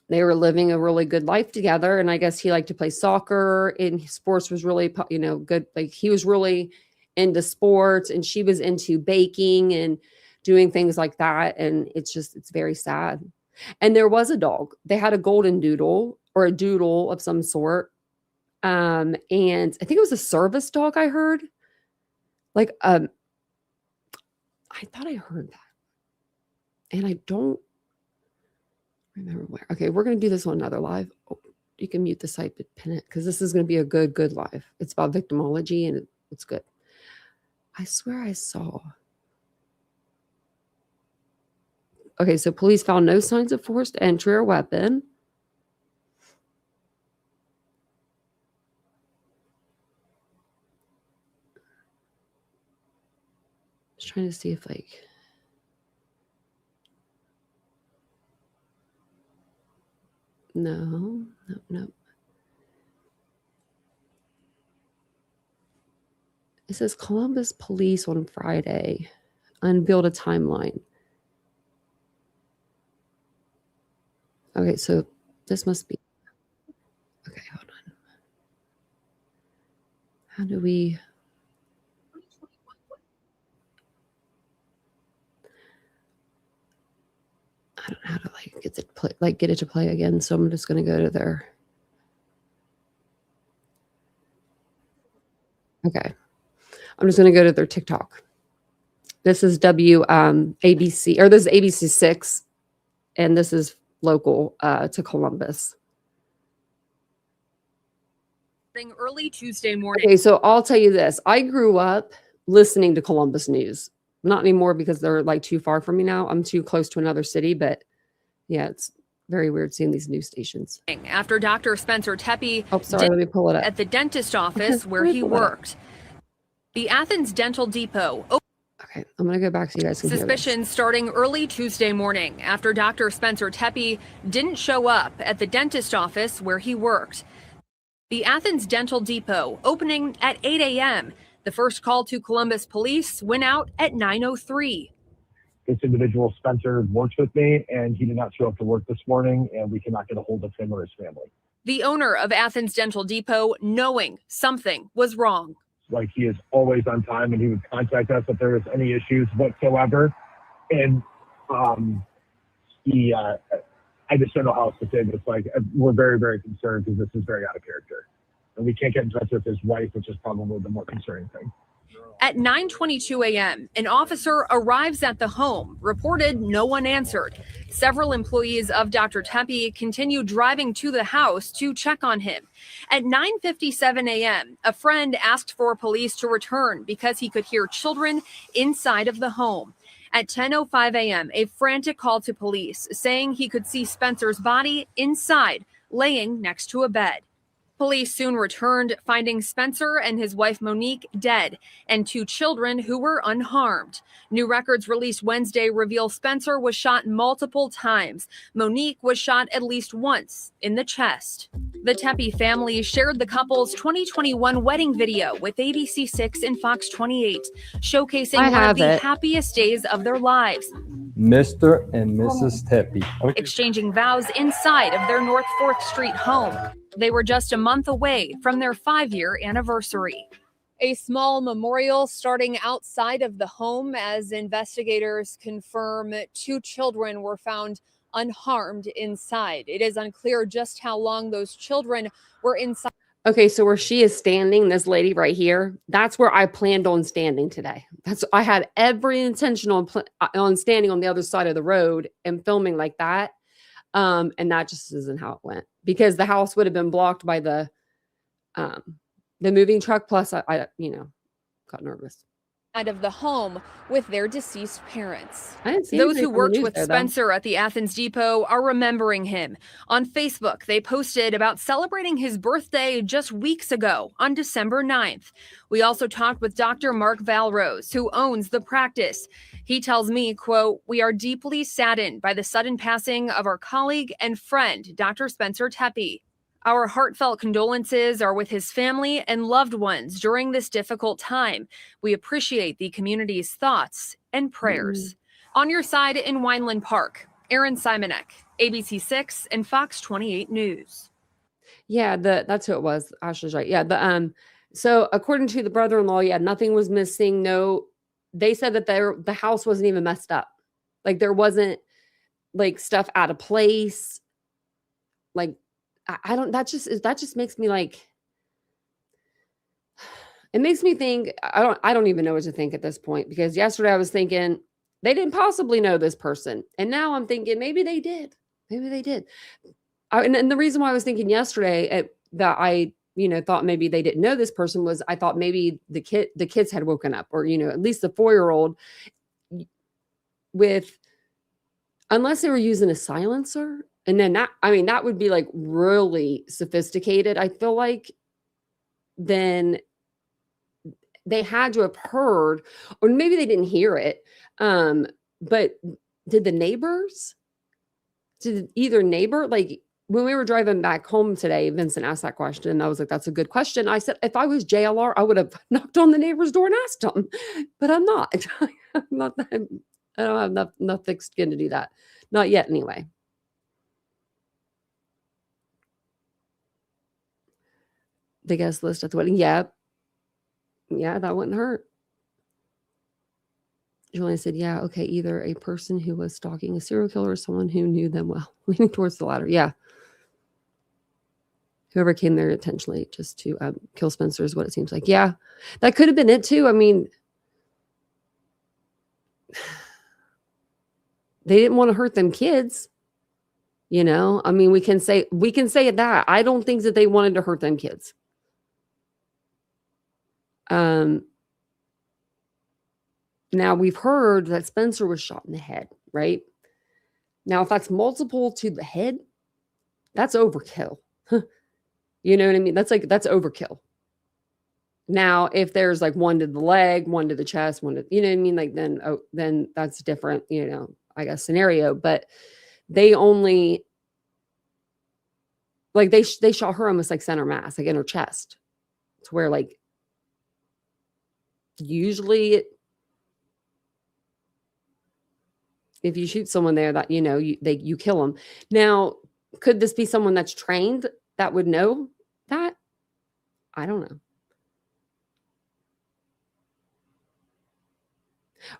they were living a really good life together. And I guess he liked to play soccer, and sports was really, good. Like, he was really into sports, and she was into baking and doing things like that. And it's very sad. And there was a dog. They had a golden doodle or a doodle of some sort. And I think it was a service dog, I heard. Like, I thought I heard that. And I don't remember where. Okay, we're going to do this on another live. Oh, you can mute the site, but pin it, because this is going to be a good live. It's about victimology, and it's good. I swear I saw. Okay, so police found no signs of forced entry or weapon. trying to see if like. No. It says Columbus police on Friday unveiled a timeline. Okay, so this must be. Okay, hold on. How do we? I don't know how to like get it play, like get it to play again. So I'm just gonna go to their. Okay, I'm just gonna go to their TikTok. This is ABC, or this is ABC 6, and this is local to Columbus. Early Tuesday morning. Okay, so I'll tell you this. I grew up listening to Columbus News. Not anymore because they're like too far from me now. I'm too close to another city, but yeah, it's very weird seeing these news stations. After Dr. Spencer Tepe let me pull it up. at the dentist office where he worked. The Athens Dental Depot. Okay, I'm going to go back so you guys can Suspicions starting early Tuesday morning after Dr. Spencer Tepe didn't show up at the dentist office where he worked. The Athens Dental Depot opening at 8 a.m. The first call to Columbus police went out at 9:03. This individual, Spencer, works with me, and he did not show up to work this morning, and we cannot get a hold of him or his family. The owner of Athens Dental Depot knowing something was wrong. Like, he is always on time, and he would contact us if there was any issues whatsoever. And I just don't know how else to say this. Like, we're very, very concerned because this is very out of character. And we can't get in touch with his wife, which is probably the more concerning thing. At 9:22 a.m., an officer arrives at the home, reported no one answered. Several employees of Dr. Tepe continue driving to the house to check on him. At 9:57 a.m., a friend asked for police to return because he could hear children inside of the home. At 10:05 a.m., a frantic call to police saying he could see Spencer's body inside, laying next to a bed. Police soon returned, finding Spencer and his wife Monique dead and 2 children who were unharmed. New records released Wednesday reveal Spencer was shot multiple times. Monique was shot at least once in the chest. The Tepe family shared the couple's 2021 wedding video with ABC 6 and Fox 28, showcasing one of the happiest days of their lives. Mr. and Mrs. Tepe. Okay. Exchanging vows inside of their North 4th Street home. They were just a month away from their 5-year anniversary. A small memorial starting outside of the home as investigators confirm 2 children were found unharmed inside. It is unclear just how long those children were inside. Okay, so where she is standing, this lady right here, that's where I planned on standing today. I had every intention on standing on the other side of the road and filming like that. And that just isn't how it went, because the house would have been blocked by the moving truck. Plus I got nervous. Out of the home with their deceased parents. Those who worked with Spencer at the Athens Depot are remembering him. On Facebook, they posted about celebrating his birthday just weeks ago on December 9th. We also talked with Dr. Mark Valrose, who owns the practice. He tells me, quote, "We are deeply saddened by the sudden passing of our colleague and friend, Dr. Spencer Tepe. Our heartfelt condolences are with his family and loved ones during this difficult time. We appreciate the community's thoughts and prayers." On your side in Wineland Park, Aaron Simonek, ABC 6 and Fox 28 News. Yeah, that's who it was. Ashley's right. Yeah, so according to the brother-in-law, yeah, nothing was missing. No, they said that the house wasn't even messed up. Like, there wasn't like stuff out of place. Like, I don't, that just makes me like, it makes me think, I don't even know what to think at this point, because yesterday I was thinking they didn't possibly know this person. And now I'm thinking maybe they did. And the reason why I was thinking yesterday that I, thought maybe they didn't know this person was I thought maybe the kids had woken up, or, at least the 4-year-old unless they were using a silencer. And then that would be like really sophisticated, I feel like. Then they had to have heard, or maybe they didn't hear it. But did the neighbors, did either neighbor, like when we were driving back home today, Vincent asked that question. And I was like, that's a good question. I said, if I was JLR, I would have knocked on the neighbor's door and asked them, but I'm not. I'm not that, I don't have enough thick skin to do that. Not yet, anyway. The guest list at the wedding. Yeah. Yeah, that wouldn't hurt. Julian said, yeah, okay, either a person who was stalking a serial killer or someone who knew them well. Leaning towards the latter. Yeah. Whoever came there intentionally just to kill Spencer is what it seems like. Yeah, that could have been it too. I mean, they didn't want to hurt them kids. You know, I mean, we can say that. I don't think that they wanted to hurt them kids. Now we've heard that Spencer was shot in the head, right? Now, if that's multiple to the head, that's overkill. You know what I mean? That's overkill. Now, if there's like one to the leg, one to the chest, one to, you know what I mean? Like then that's different, you know, I guess scenario, but they only, like they shot her almost like center mass, like in her chest, to where like usually if you shoot someone there, that, you know, you kill them. Now, could this be someone that's trained that would know that? I don't know.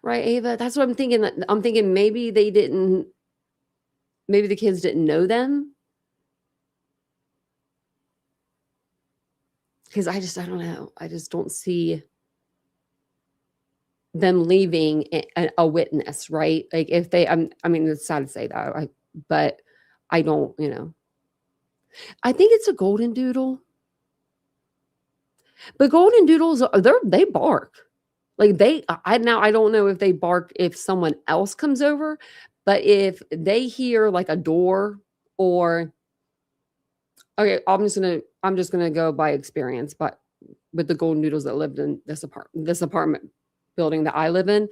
Right, Ava? That's what I'm thinking. I'm thinking maybe the kids didn't know them. Because I don't know. I just don't see them leaving a witness, right? Like if they, I mean, it's sad to say that, but I don't, you know. I think it's a golden doodle. But golden doodles, they bark. Like I don't know if they bark if someone else comes over, but if they hear like a door or, okay, I'm just gonna go by experience, but with the golden doodles that lived in this apartment building that I live in,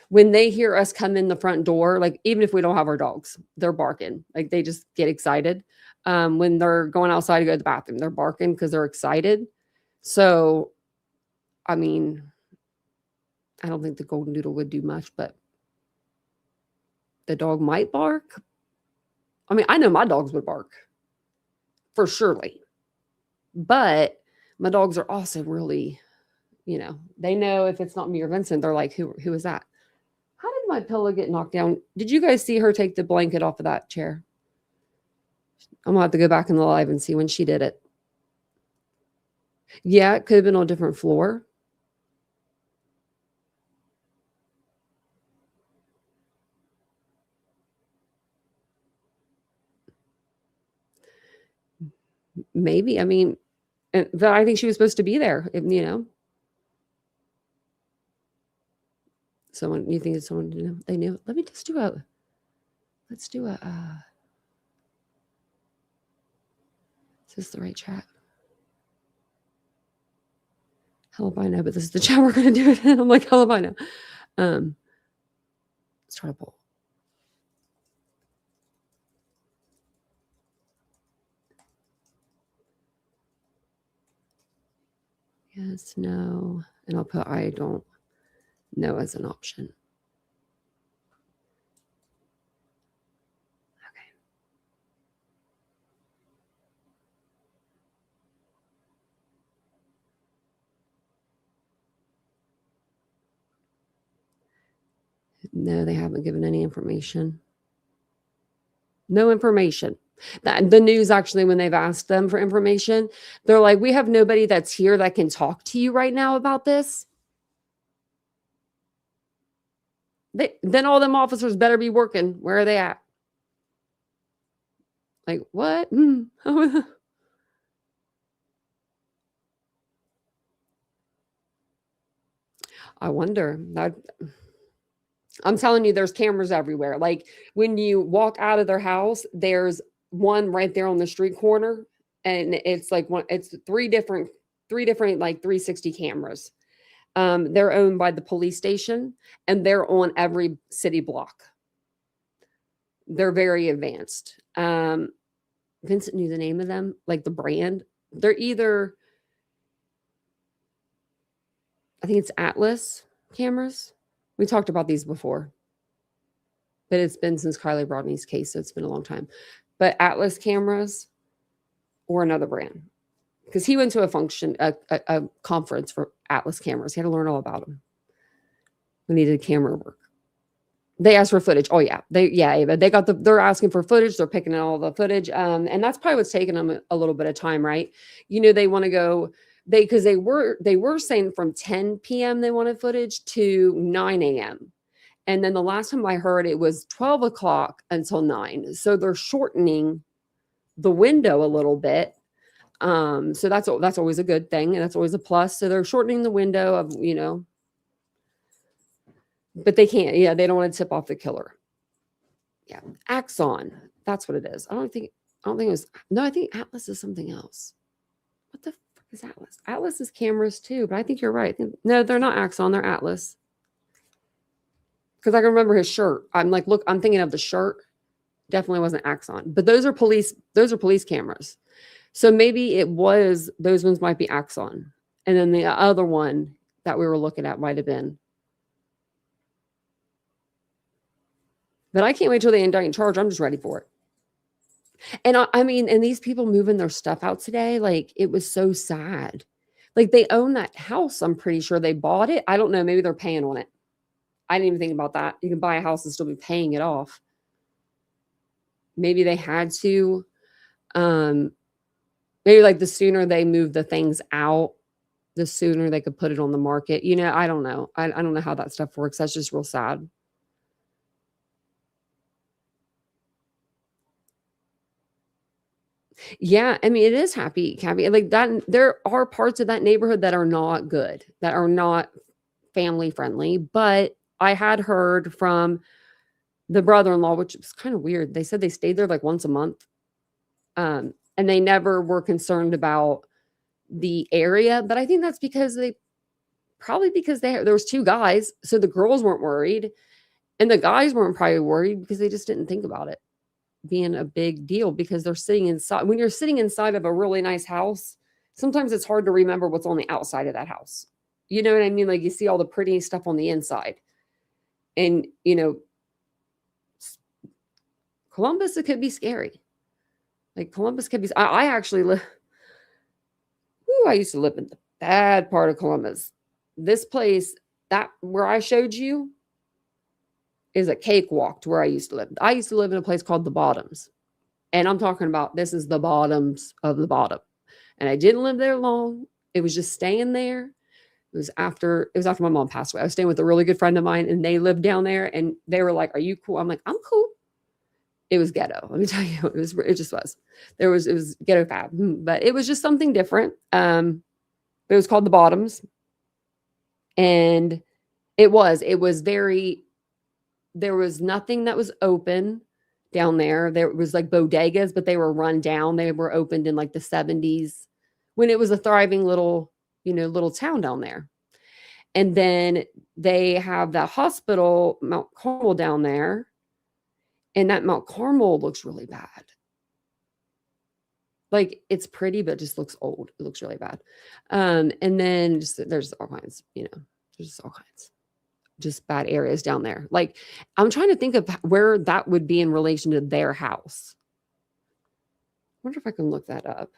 when they hear us come in the front door, like even if we don't have our dogs, they're barking. Like they just get excited. When they're going outside to go to the bathroom, they're barking because they're excited. So, I mean, I don't think the golden doodle would do much, but the dog might bark. I mean, I know my dogs would bark for surely, but my dogs are also really, you know, they know if it's not me or Vincent, they're like, who is that? How did my pillow get knocked down? Did you guys see her take the blanket off of that chair? I'm gonna have to go back in the live and see when she did it. Yeah, it could have been on a different floor. Maybe. I mean, but I think she was supposed to be there, you know. Someone, you think it's someone knew? They knew. Let's do a is this the right chat? Hell if I know, but this is the chat we're gonna do it in. I'm like, hell if I know. Let's try to pull. Yes, no. And I'll put I don't know as an option. Okay. No, they haven't given any information. No information. The news actually, when they've asked them for information, they're like, we have nobody that's here that can talk to you right now about this. Then all them officers better be working. Where are they at? Like, what? I wonder. I'm telling you, there's cameras everywhere. Like when you walk out of their house, there's one right there on the street corner, and it's like it's three different like 360 cameras. They're owned by the police station, and they're on every city block. They're very advanced. Vincent knew the name of them, like the brand. They're either, I think it's Atlas cameras. We talked about these before, but it's been since Kylie Rodney's case, so it's been a long time. But Atlas cameras or another brand, because he went to a conference for Atlas cameras. He had to learn all about them when he did camera work. They asked for footage. Oh yeah, Ava, they're asking for footage. They're picking all the footage, and that's probably what's taking them a little bit of time, right? They want to go. Because they were saying from 10 p.m. they wanted footage to 9 a.m. And then the last time I heard it was 12 o'clock until 9. So they're shortening the window a little bit. So that's always a good thing, and that's always a plus. So they're shortening the window of, but they can't. Yeah, they don't want to tip off the killer. Yeah, Axon. That's what it is. I don't think it was. No, I think Atlas is something else. What the fuck is Atlas? Atlas is cameras too, but I think you're right. No, they're not Axon. They're Atlas. Because I can remember his shirt. I'm like, look, I'm thinking of the shirt. Definitely wasn't Axon. But those are police cameras. So maybe those ones might be Axon. And then the other one that we were looking at might have been. But I can't wait till they indict and charge. I'm just ready for it. And I mean, and these people moving their stuff out today, like, it was so sad. Like, they own that house. I'm pretty sure they bought it. I don't know. Maybe they're paying on it. I didn't even think about that. You can buy a house and still be paying it off. Maybe they had to. Maybe like the sooner they move the things out, the sooner they could put it on the market. I don't know. I don't know how that stuff works. That's just real sad. Yeah, I mean, it is happy. Like that, there are parts of that neighborhood that are not good, that are not family friendly. But I had heard from the brother-in-law, which was kind of weird. They said they stayed there like once a month. And they never were concerned about the area. But I think that's because there was 2 guys. So the girls weren't worried. And the guys weren't probably worried because they just didn't think about it being a big deal, because they're sitting inside. When you're sitting inside of a really nice house, sometimes it's hard to remember what's on the outside of that house. You know what I mean? Like, you see all the pretty stuff on the inside. And, Columbus, it could be scary. Like, Columbus could be, I actually live, I used to live in the bad part of Columbus. This place, where I showed you, is a cakewalk to where I used to live. I used to live in a place called the Bottoms. And I'm talking about, this is the bottoms of the bottom. And I didn't live there long. It was just staying there. It was after my mom passed away. I was staying with a really good friend of mine, and they lived down there, and they were like, "Are you cool?" I'm like, "I'm cool." It was ghetto. Let me tell you, it just was. It was ghetto fab, but it was just something different. But it was called the Bottoms. And it was very, there was nothing that was open down there. There was like bodegas, but they were run down. They were opened in like the 70s when it was a thriving little town down there. And then they have that hospital, Mount Carmel, down there. And that Mount Carmel looks really bad. Like, it's pretty, but it just looks old. It looks really bad. And then there's all kinds, there's just all kinds. Just bad areas down there. Like, I'm trying to think of where that would be in relation to their house. I wonder if I can look that up.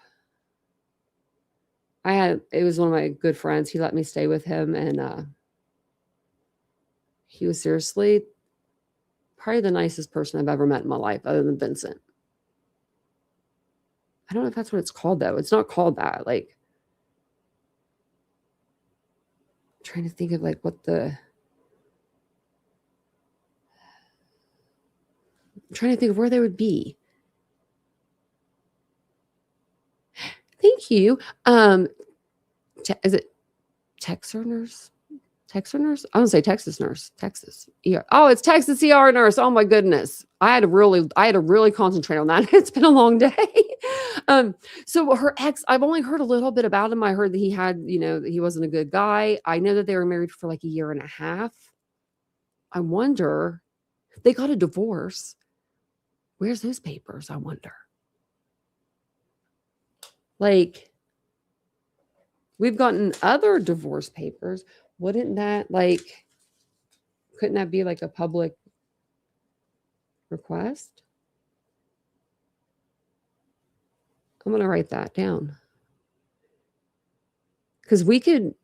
It was one of my good friends. He let me stay with him, and he was seriously probably the nicest person I've ever met in my life, other than Vincent. I don't know if that's what it's called, though. It's not called that. Like, I'm trying to think of like I'm trying to think of where they would be. Thank you. Is it Texerners? Texas nurse? I don't say Texas nurse. Texas. ER. Oh, it's Texas ER nurse. Oh my goodness. I had to really concentrate on that. It's been a long day. So her ex, I've only heard a little bit about him. I heard that he had, that he wasn't a good guy. I know that they were married for like a year and a half. I wonder, they got a divorce. Where's those papers? I wonder. Like, we've gotten other divorce papers. Wouldn't that couldn't that be like a public request? I'm going to write that down. Because we could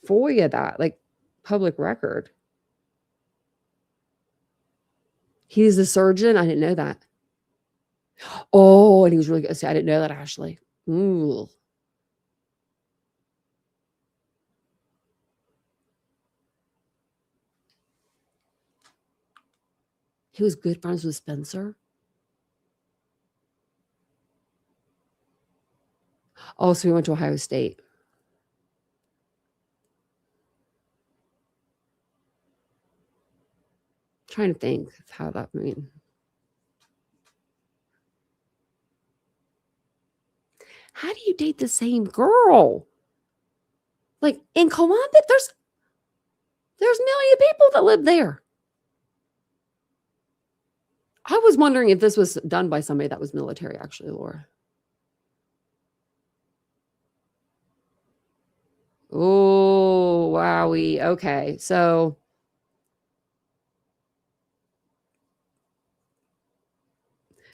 FOIA that, like public record. He's a surgeon. I didn't know that. Oh, and he was really good. See, I didn't know that, Ashley. Ooh. He was good friends with Spencer. Oh, so he went to Ohio State. I'm trying to think of how that mean. How do you date the same girl? Like in Columbus, there's a million people that live there. I was wondering if this was done by somebody that was military, actually, Laura. Oh, wowie. Okay. So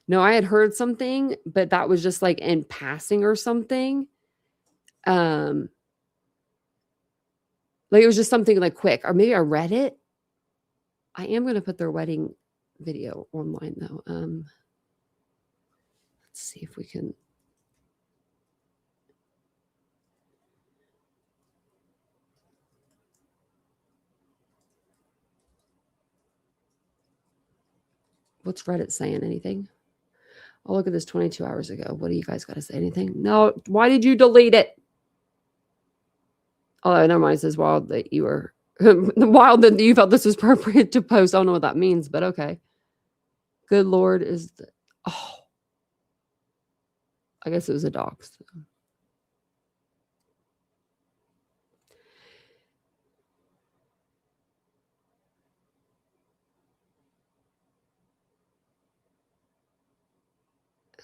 no, I had heard something, but that was just like in passing or something. Like it was just something like quick, or maybe I read it. I am going to put their wedding video online though. Let's see if we can. What's Reddit saying? Anything? Oh, look at this 22 hours ago. What do you guys got to say? Anything? No. Why did you delete it? Oh, never mind. It says wild that you were wild that you felt this was appropriate to post. I don't know what that means, but okay. Good Lord is I guess it was a dog. So.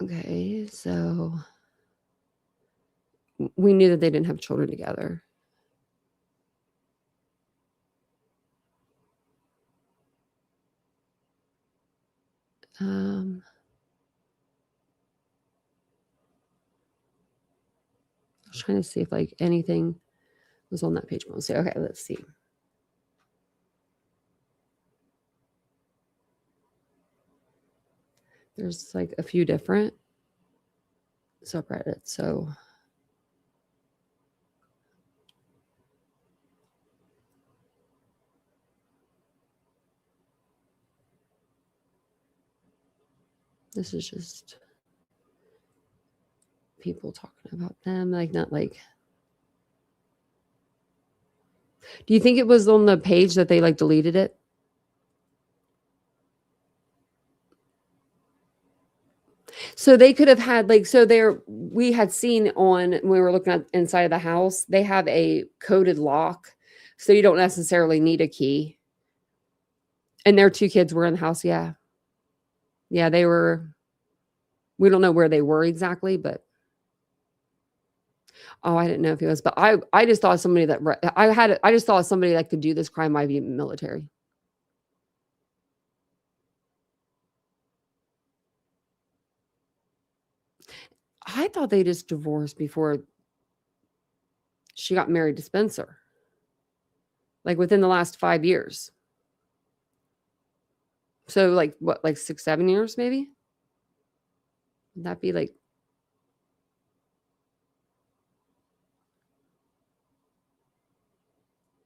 Okay, so we knew that they didn't have children together. I was trying to see if like anything was on that page. We'll see. Okay, let's see. There's like a few different subreddits. So this is just people talking about them, like not like. Do you think it was on the page that they like deleted it? So they could have had like, so there, we had seen on, when we were looking at inside of the house, they have a coded lock. So you don't necessarily need a key. And their two kids were in the house. Yeah. Yeah, they were, we don't know where they were exactly, but. Oh, I didn't know if he was, but I just thought somebody that, I just thought somebody that could do this crime might be military. I thought they just divorced before she got married to Spencer. Like within the last 5 years. So like what, like 6, 7 years maybe? Would that be like.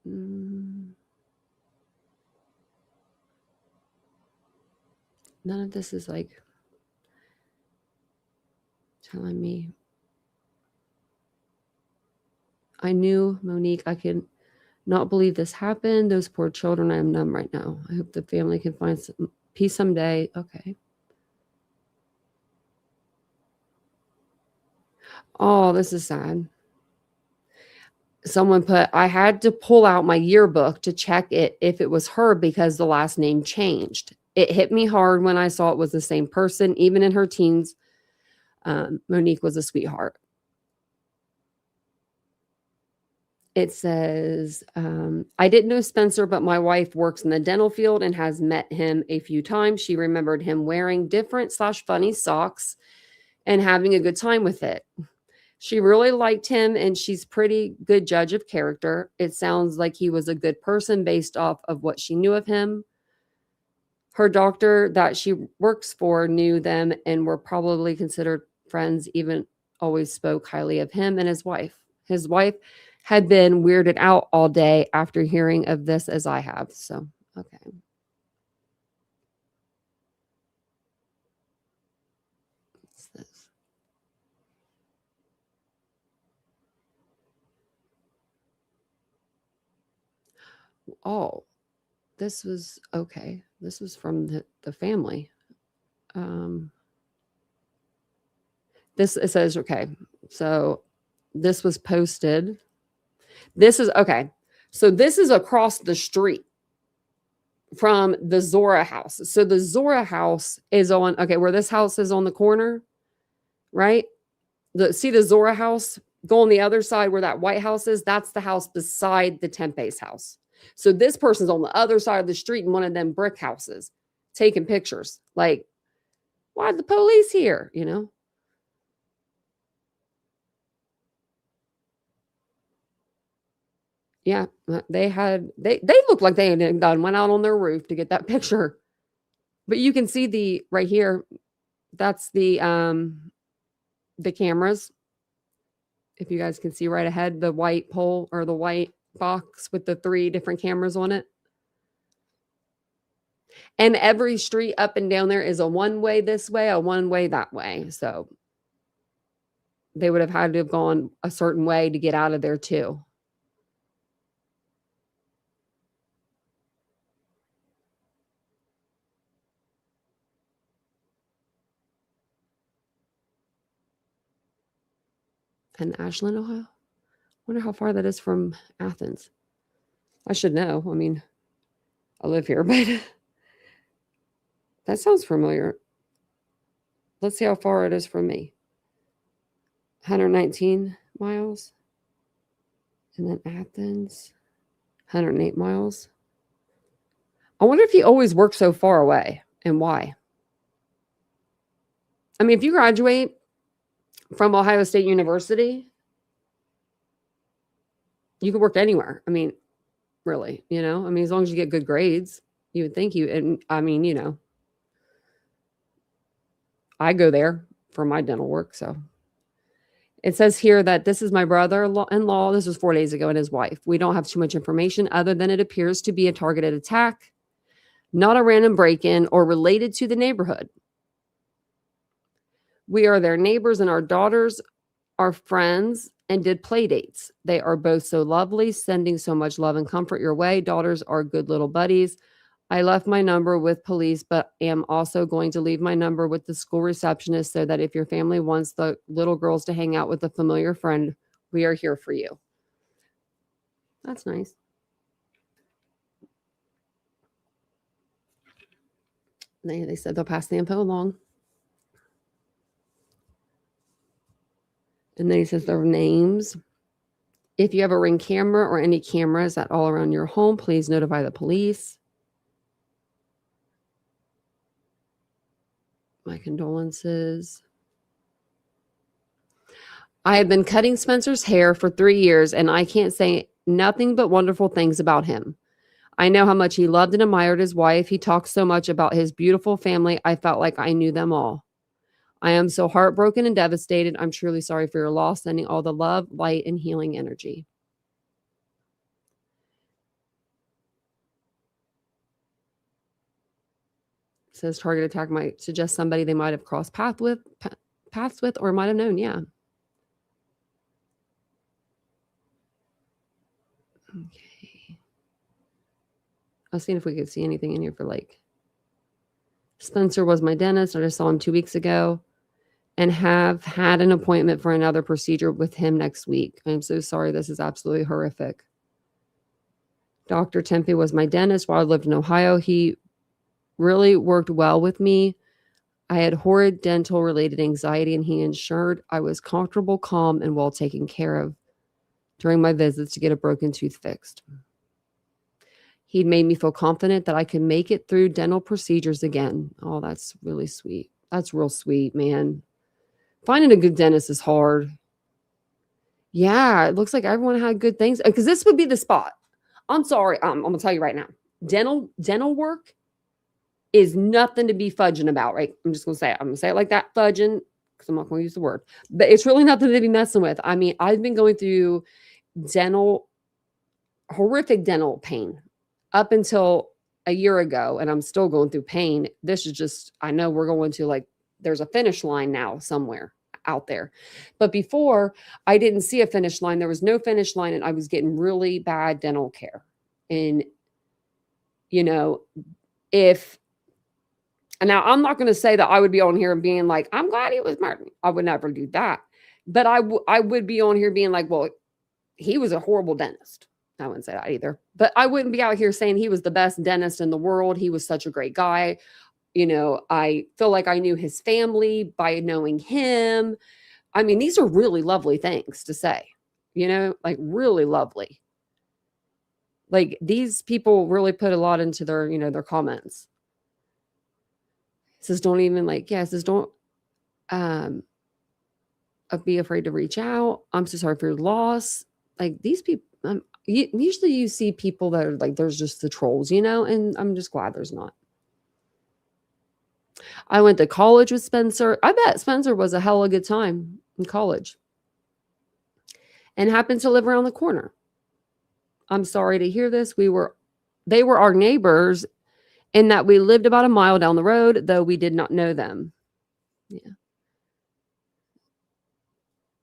None of this is like telling me. I knew Monique, I can Not believe this happened. Those poor children. I am numb right now. I hope the family can find some peace someday. Okay. Oh, this is sad. Someone put, I had to pull out my yearbook to check it if it was her because the last name changed. It hit me hard when I saw it was the same person, even in her teens. Monique was a sweetheart. It says, I didn't know Spencer, but my wife works in the dental field and has met him a few times. She remembered him wearing different/funny socks and having a good time with it. She really liked him, and she's pretty good judge of character. It sounds like he was a good person based off of what she knew of him. Her doctor that she works for knew them and were probably considered friends, even always spoke highly of him and his wife. His wife had been weirded out all day after hearing of this as I have. So, okay. What's this? Oh, this was okay. This was from the family. This, it says, okay, so this was posted. This is okay. So this is across the street from the Zora house. So the Zora house is on, okay, where this house is on the corner, right? See the Zora house? Go on the other side where that white house is. That's the house beside the Tempe's house. So this person's on the other side of the street in one of them brick houses taking pictures. Like, why the police here? You know? Yeah, they looked like they had done went out on their roof to get that picture. But you can see the right here, that's the cameras. If you guys can see right ahead, the white pole or the white box with the 3 different cameras on it. And every street up and down there is a one-way this way, a one-way that way. So they would have had to have gone a certain way to get out of there too. And Ashland, Ohio. Wonder how far that is from Athens. I should know. I mean, I live here, but that sounds familiar. Let's see how far it is from me. 119 miles. And then Athens, 108 miles. I wonder if he always worked so far away and why. I mean, if you graduate from Ohio State University, you could work anywhere. I mean, really, you know, I mean, as long as you get good grades, you would think you, and I mean, you know, I go there for my dental work. So it says here that this is my brother-in-law. This was 4 days ago, and his wife. We don't have too much information other than it appears to be a targeted attack, not a random break-in or related to the neighborhood. We are their neighbors, and our daughters are friends and did play dates. They are both so lovely, sending so much love and comfort your way. Daughters are good little buddies. I left my number with police, but am also going to leave my number with the school receptionist so that if your family wants the little girls to hang out with a familiar friend, we are here for you. That's nice. They said they'll pass the info along. And then he says their names. If you have a Ring camera or any cameras at all around your home, please notify the police. My condolences. I have been cutting Spencer's hair for 3 years, and I can't say nothing but wonderful things about him. I know how much he loved and admired his wife. He talked so much about his beautiful family. I felt like I knew them all. I am so heartbroken and devastated. I'm truly sorry for your loss, sending all the love, light, and healing energy. It says target attack might suggest somebody they might have crossed paths with or might have known. Yeah. Okay. I was seeing if we could see anything in here for like Spencer was my dentist. I just saw him 2 weeks ago and have had an appointment for another procedure with him next week. I'm so sorry. This is absolutely horrific. Dr. Tempe was my dentist while I lived in Ohio. He really worked well with me. I had horrid dental related anxiety and he ensured I was comfortable, calm, and well taken care of during my visits to get a broken tooth fixed. He'd made me feel confident that I could make it through dental procedures again. Oh, that's really sweet. That's real sweet, man. Finding a good dentist is hard. Yeah, it looks like everyone had good things because this would be the spot. I'm sorry. I'm going to tell you right now. Dental work is nothing to be fudging about, right? I'm just going to say it. I'm going to say it like that, fudging, because I'm not going to use the word. But it's really nothing to be messing with. I mean, I've been going through horrific dental pain up until a year ago, and I'm still going through pain. This is just, I know we're going to like, there's a finish line now somewhere out there. But before, I didn't see a finish line. There was no finish line, and I was getting really bad dental care. And, you know, and now I'm not going to say that I would be on here and being like, I'm glad he was murdered. I would never do that. But I would be on here being like, well, he was a horrible dentist. I wouldn't say that either. But I wouldn't be out here saying he was the best dentist in the world. He was such a great guy. You know, I feel like I knew his family by knowing him. I mean, these are really lovely things to say, you know, like really lovely. Like these people really put a lot into their, you know, their comments. It says, don't even like, yeah, it says, don't be afraid to reach out. I'm so sorry for your loss. Like these people, usually you see people that are like, there's just the trolls, you know, and I'm just glad there's not. I went to college with Spencer. I bet Spencer was a hell of a good time in college and happened to live around the corner. I'm sorry to hear this. They were our neighbors in that we lived about a mile down the road, though we did not know them. Yeah.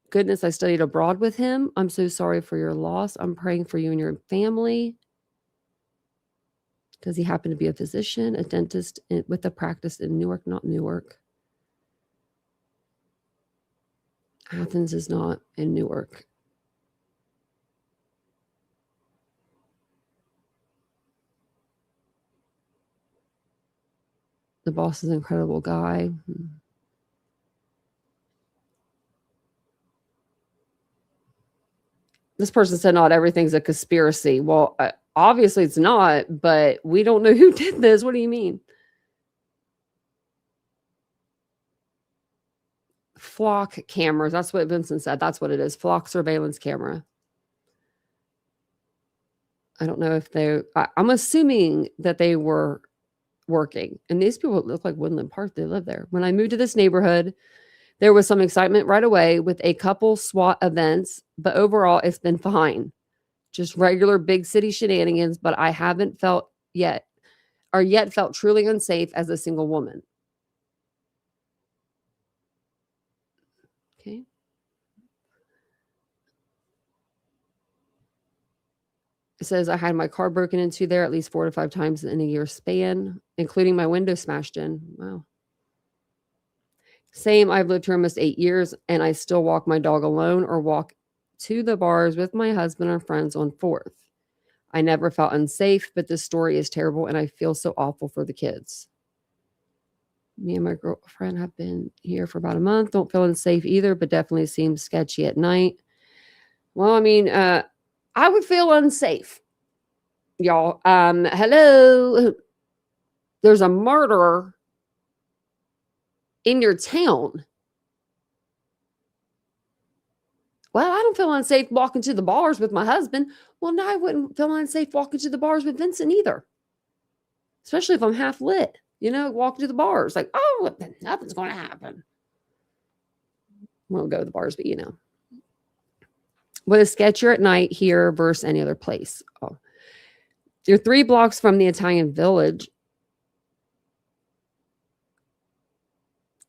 Goodness, I studied abroad with him. I'm so sorry for your loss. I'm praying for you and your family. Does he happen to be a physician, a dentist with a practice in Newark, not Newark? Athens is not in Newark. The boss is an incredible guy. This person said not everything's a conspiracy. Well, obviously it's not, but we don't know who did this. What do you mean? Flock cameras. That's what Vincent said. That's what it is. Flock surveillance camera. I don't know if I'm assuming that they were working. And these people look like Woodland Park. They live there. When I moved to this neighborhood, there was some excitement right away with a couple SWAT events, but overall it's been fine. Just regular big city shenanigans, but I haven't felt yet felt truly unsafe as a single woman. Okay. It says I had my car broken into there at least 4 to 5 times in a year span, including my window smashed in. Wow. Same, I've lived here almost 8 years and I still walk my dog alone or walk to the bars with my husband or friends on 4th. I never felt unsafe, but this story is terrible and I feel so awful for the kids. Me and my girlfriend have been here for about a month. Don't feel unsafe either, but definitely seems sketchy at night. Well, I mean, I would feel unsafe. Y'all, hello. There's a murderer in your town. Well, I don't feel unsafe walking to the bars with my husband. Well, no, I wouldn't feel unsafe walking to the bars with Vincent either. Especially if I'm half lit, you know, walking to the bars. Like, oh, nothing's going to happen. Won't go to the bars, but you know. What is sketchier at night here versus any other place? Oh, you're 3 blocks from the Italian village.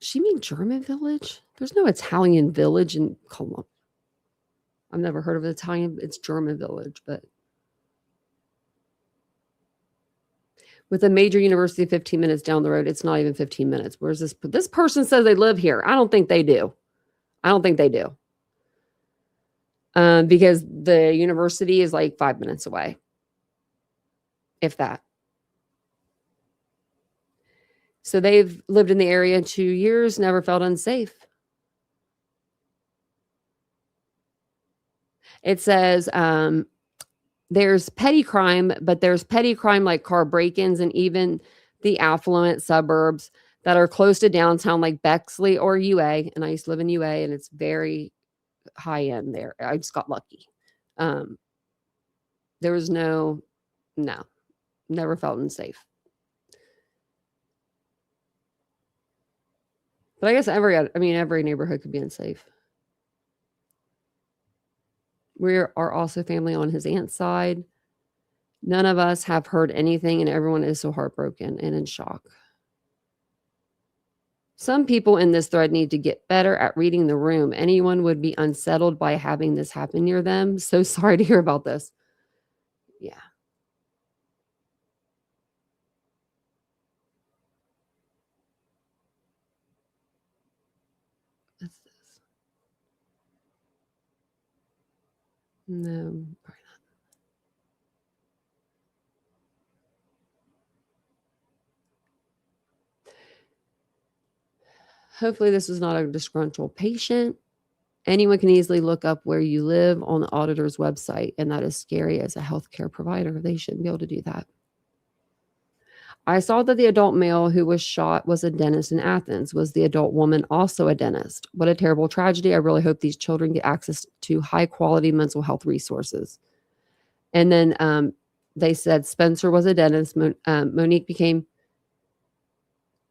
She mean German village? There's no Italian village in Colombia. I've never heard of Italian. It's German village, but With a major university 15 minutes down the road, it's not even 15 minutes. Where's this person says they live here. I don't think they do. Because the university is like 5 minutes away, if that. So they've lived in the area 2 years, never felt unsafe. It says there's petty crime, but there's petty crime like car break-ins and even the affluent suburbs that are close to downtown like Bexley or UA. And I used to live in UA, and it's very high end there. I just got lucky. There was no, never felt unsafe. But I guess every neighborhood could be unsafe. We are also family on his aunt's side. None of us have heard anything, and everyone is so heartbroken and in shock. Some people in this thread need to get better at reading the room. Anyone would be unsettled by having this happen near them. So sorry to hear about this. Yeah. What's this? No, probably not. Hopefully this is not a disgruntled patient. Anyone can easily look up where you live on the auditor's website, and that is scary as a healthcare provider. They shouldn't be able to do that. I saw that the adult male who was shot was a dentist in Athens. Was the adult woman also a dentist? What a terrible tragedy. I really hope these children get access to high-quality mental health resources. And then they said Spencer was a dentist. Monique became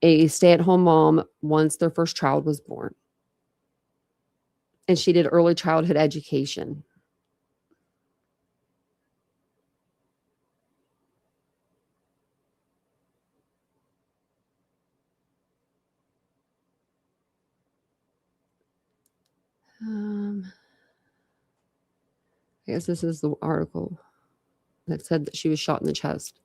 a stay-at-home mom once their first child was born. And she did early childhood education. I guess this is the article that said that she was shot in the chest.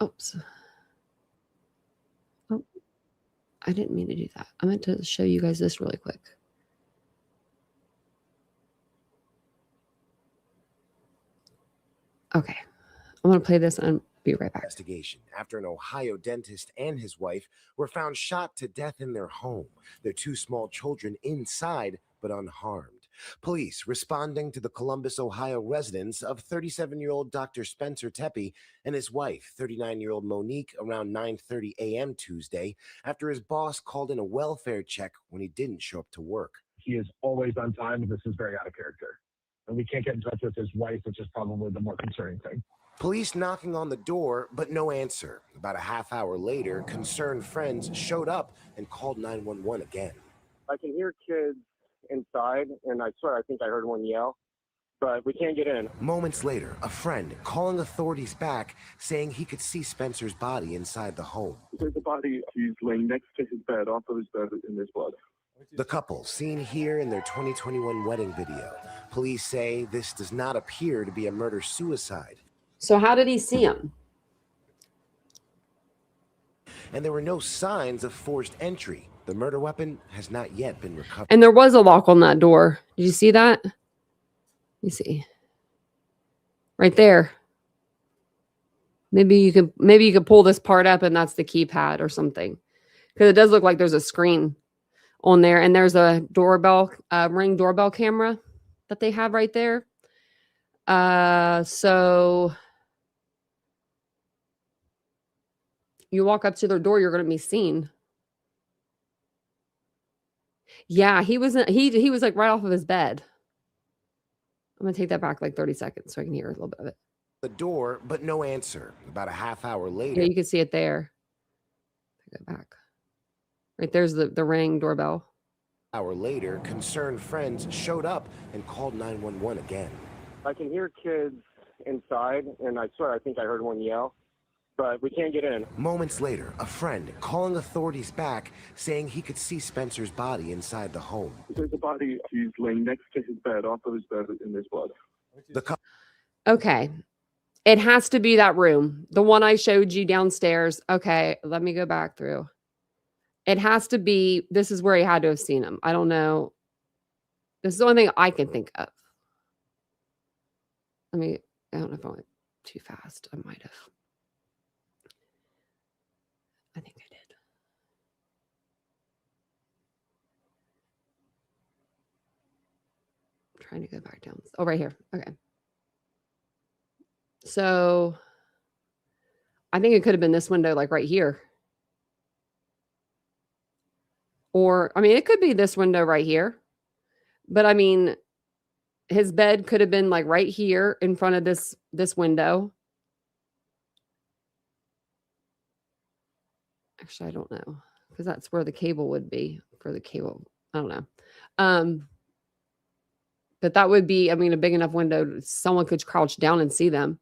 Oops. Oh, I didn't mean to do that. I meant to show you guys this really quick. Okay. I'm going to play this and be right back. Investigation after an Ohio dentist and his wife were found shot to death in their home, their two small children inside but unharmed. Police responding to the Columbus, Ohio residence of 37-year-old Dr. Spencer Tepe and his wife, 39-year-old Monique, around 9:30 a.m. Tuesday after his boss called in a welfare check when he didn't show up to work. He is always on time, and this is very out of character. And we can't get in touch with his wife, which is probably the more concerning thing. Police knocking on the door, but no answer. About a half hour later, concerned friends showed up and called 911 again. I can hear kids inside, and I swear I think I heard one yell, but we can't get in. Moments later, a friend calling authorities back, saying he could see Spencer's body inside the home. There's a body. He's laying next to his bed, off of his bed, in his blood. The couple seen here in their 2021 wedding video. Police say this does not appear to be a murder-suicide. So how did he see him? And there were no signs of forced entry. The murder weapon has not yet been recovered. And there was a lock on that door. Did you see that? Let me see. Right there. Maybe you could pull this part up and that's the keypad or something. Because it does look like there's a screen on there, and there's a doorbell, Ring doorbell camera that they have right there. So you walk up to their door, you're going to be seen. Yeah, he was like right off of his bed. I'm going to take that back like 30 seconds so I can hear a little bit of it. The door, but no answer. About a half hour later. Yeah, you can see it there. Take it back. Right there's the Ring doorbell. Hour later, concerned friends showed up and called 911 again. I can hear kids inside, and I swear I think I heard one yell, but we can't get in. Moments later, a friend calling authorities back, saying he could see Spencer's body inside the home. There's a body. He's laying next to his bed, off of his bed, in his blood. Okay. It has to be that room. The one I showed you downstairs. Okay. Let me go back through. It has to be, this is where he had to have seen him. I don't know. This is the only thing I can think of. I don't know if I went too fast. I might have. I think I did. I'm trying to go back down. Oh, right here. Okay. So I think it could have been this window, like right here. Or, it could be this window right here. But his bed could have been like right here in front of this window. Actually, I don't know, because that's where the cable would be for the cable. I don't know. But that would be, a big enough window. Someone could crouch down and see them.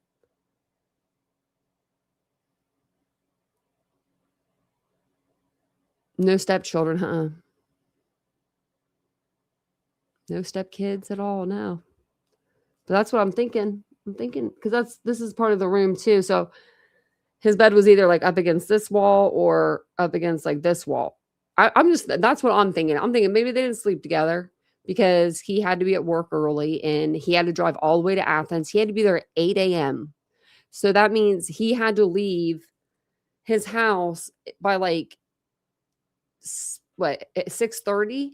No stepchildren, huh? No stepkids at all, no. But that's what I'm thinking. Because this is part of the room too. So his bed was either like up against this wall or up against like this wall. That's what I'm thinking. I'm thinking maybe they didn't sleep together because he had to be at work early and he had to drive all the way to Athens. He had to be there at 8 a.m. So that means he had to leave his house by like, at 6:30?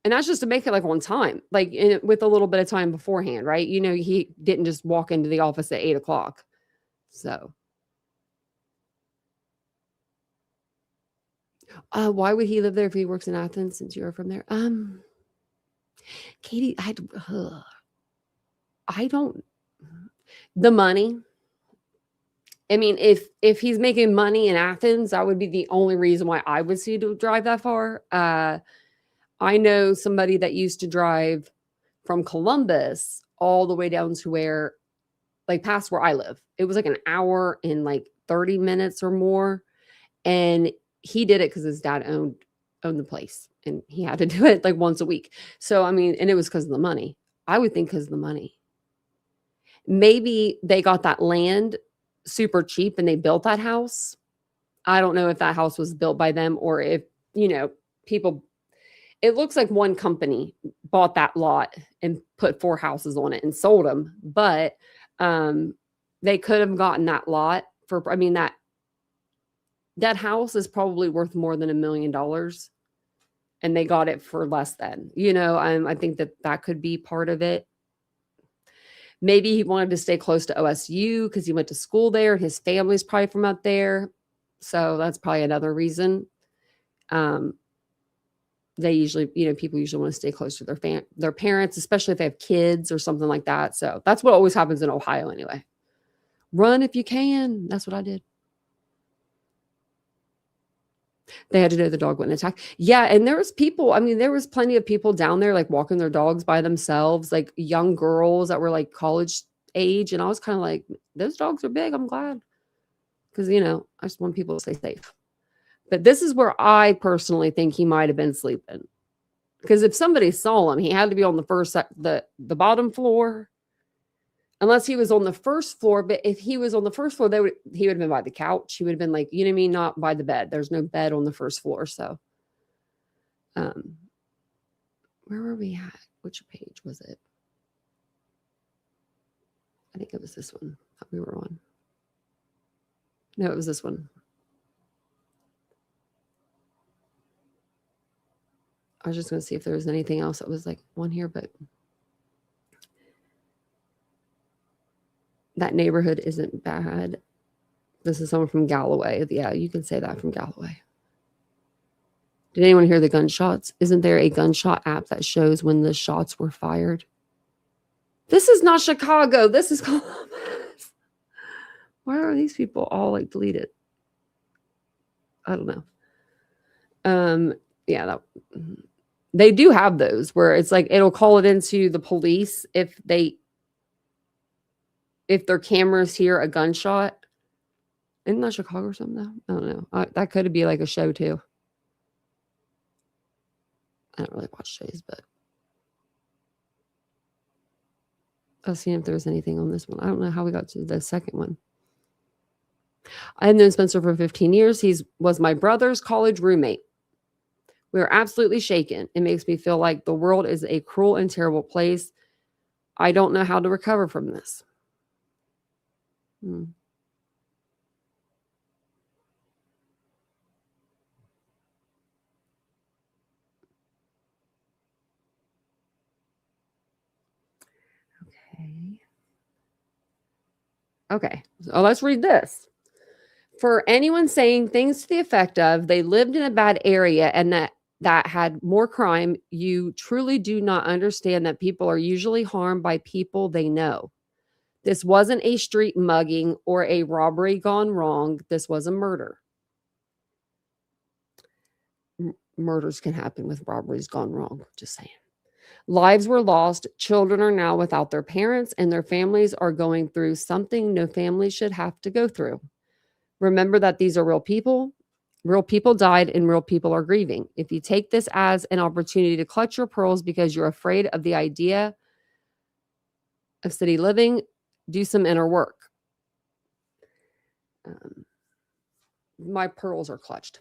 And that's just to make it like on time, like with a little bit of time beforehand, right? He didn't just walk into the office at 8 o'clock. So. Why would he live there if he works in Athens since you're from there? Katie, I don't, the money. If he's making money in Athens, that would be the only reason why I would see to drive that far. I know somebody that used to drive from Columbus all the way down to where, like past where I live. It was like an hour and like 30 minutes or more. And he did it because his dad owned the place and he had to do it like once a week. So, and it was because of the money. I would think because of the money. Maybe they got that land super cheap and they built that house. I don't know if that house was built by them or if, people, it looks like one company bought that lot and put 4 houses on it and sold them. But they could have gotten that lot for, that house is probably worth more than $1 million and they got it for less than, I think that could be part of it. Maybe he wanted to stay close to OSU because he went to school there and his family's probably from out there. So that's probably another reason. They usually, people usually want to stay close to their parents, especially if they have kids or something like that. So that's what always happens in Ohio anyway. Run if you can. That's what I did. They had to know the dog wouldn't attack. Yeah. And there was people, there was plenty of people down there, like walking their dogs by themselves, like young girls that were like college age. And I was kind of like, those dogs are big. I'm glad. Because, I just want people to stay safe. But this is where I personally think he might have been sleeping. Because if somebody saw him, he had to be on the bottom floor. Unless he was on the first floor. But if he was on the first floor, he would have been by the couch. He would have been like, not by the bed. There's no bed on the first floor. So, where were we at? Which page was it? I think it was this one that we were on. No, it was this one. I was just going to see if there was anything else that was like one here, but that neighborhood isn't bad. This is someone from Galloway. Yeah, you can say that from Galloway. Did anyone hear the gunshots? Isn't there a gunshot app that shows when the shots were fired? This is not Chicago. This is Columbus. Why are these people all like deleted? I don't know. Yeah, they do have those where it's like it'll call it into the police if they if their cameras hear a gunshot. Isn't that Chicago or something though? I don't know. That could be like a show too. I don't really watch shows, but I'll see if there's anything on this one. I don't know how we got to the second one. I've known Spencer for 15 years. He was my brother's college roommate. We are absolutely shaken. It makes me feel like the world is a cruel and terrible place. I don't know how to recover from this. Okay, so let's read this. For anyone saying things to the effect of they lived in a bad area and that had more crime, you truly do not understand that people are usually harmed by people they know. This wasn't a street mugging or a robbery gone wrong. This was a murder. Murders can happen with robberies gone wrong, just saying. Lives were lost. Children are now without their parents, and their families are going through something no family should have to go through. Remember that these are real people. Real people died, and real people are grieving. If you take this as an opportunity to clutch your pearls because you're afraid of the idea of city living, do some inner work. My pearls are clutched.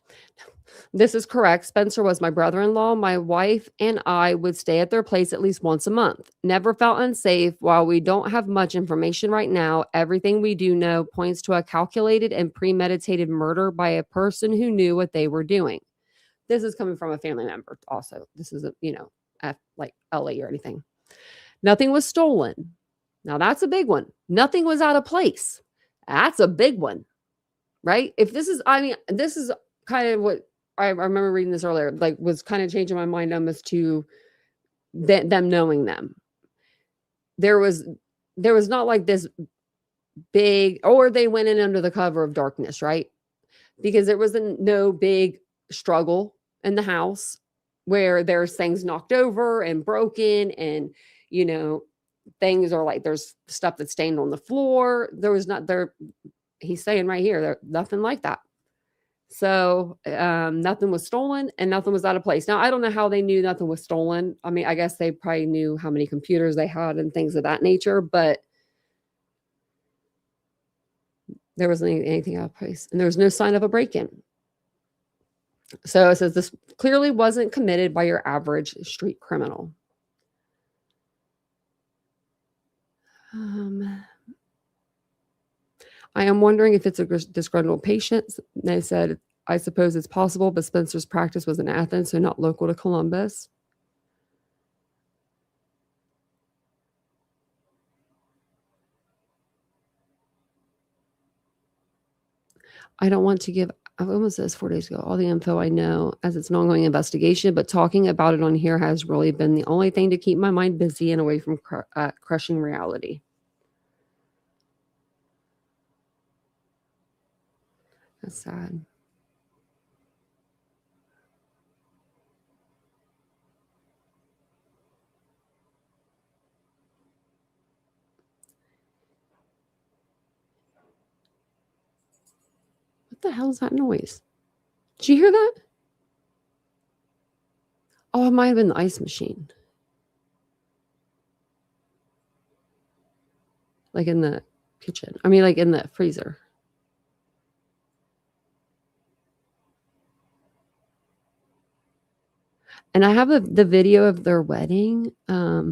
This is correct. Spencer was my brother-in-law. My wife and I would stay at their place at least once a month. Never felt unsafe. While we don't have much information right now, everything we do know points to a calculated and premeditated murder by a person who knew what they were doing. This is coming from a family member also. This isn't, like LA or anything. Nothing was stolen. Now that's a big one. Nothing was out of place. That's a big one. Right? If this is, this is kind of what I remember reading this earlier, like was kind of changing my mind almost to them knowing them. There was not like this big, or they went in under the cover of darkness, right? Because there was no big struggle in the house where there's things knocked over and broken and, things are like there's stuff that's stained on the floor. There was not there. He's saying right here, there nothing like that. So nothing was stolen and nothing was out of place. Now, I don't know how they knew nothing was stolen. I mean, I guess they probably knew how many computers they had and things of that nature, but there wasn't anything out of place. And there was no sign of a break-in. So it says this clearly wasn't committed by your average street criminal. I am wondering if it's a disgruntled patient. They said, I suppose it's possible, but Spencer's practice was in Athens, so not local to Columbus. I don't want to give, I almost says 4 days ago, all the info I know as it's an ongoing investigation, but talking about it on here has really been the only thing to keep my mind busy and away from crushing reality. That's sad. What the hell is that noise? Did you hear that? Oh, it might have been the ice machine. Like in the kitchen. I mean, like in the freezer. And I have the video of their wedding. I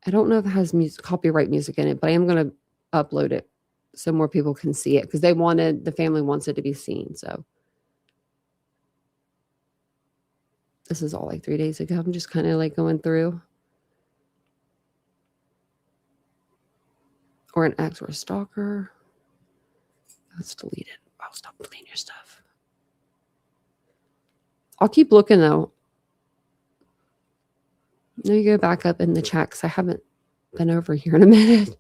don't know if it has copyright music in it, but I am going to upload it so more people can see it because the family wants it to be seen. So this is all like 3 days ago. I'm just kind of like going through. Or an ex or a stalker. Let's delete it. Oh, stop deleting your stuff. I'll keep looking though. Let me go back up in the chat because I haven't been over here in a minute.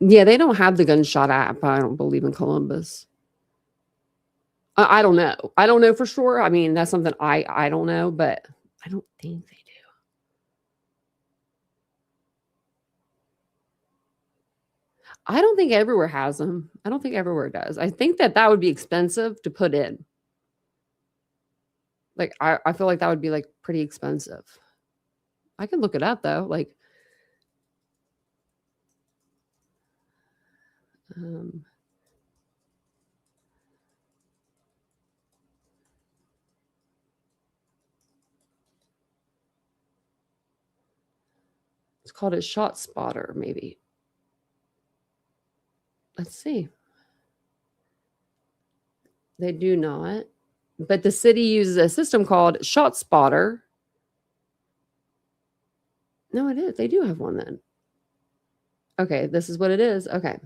Yeah, they don't have the gunshot app. I don't believe in Columbus. I don't know. I don't know for sure. I mean, that's something I don't know, but I don't think they do. I don't think everywhere has them. I don't think everywhere does. I think that would be expensive to put in. Like, I feel like that would be like pretty expensive. I can look it up though. Like, it's called a shot spotter, maybe. Let's see. They do not. But the city uses a system called Shot Spotter. No, it is. They do have one then. Okay, this is what it is. Okay.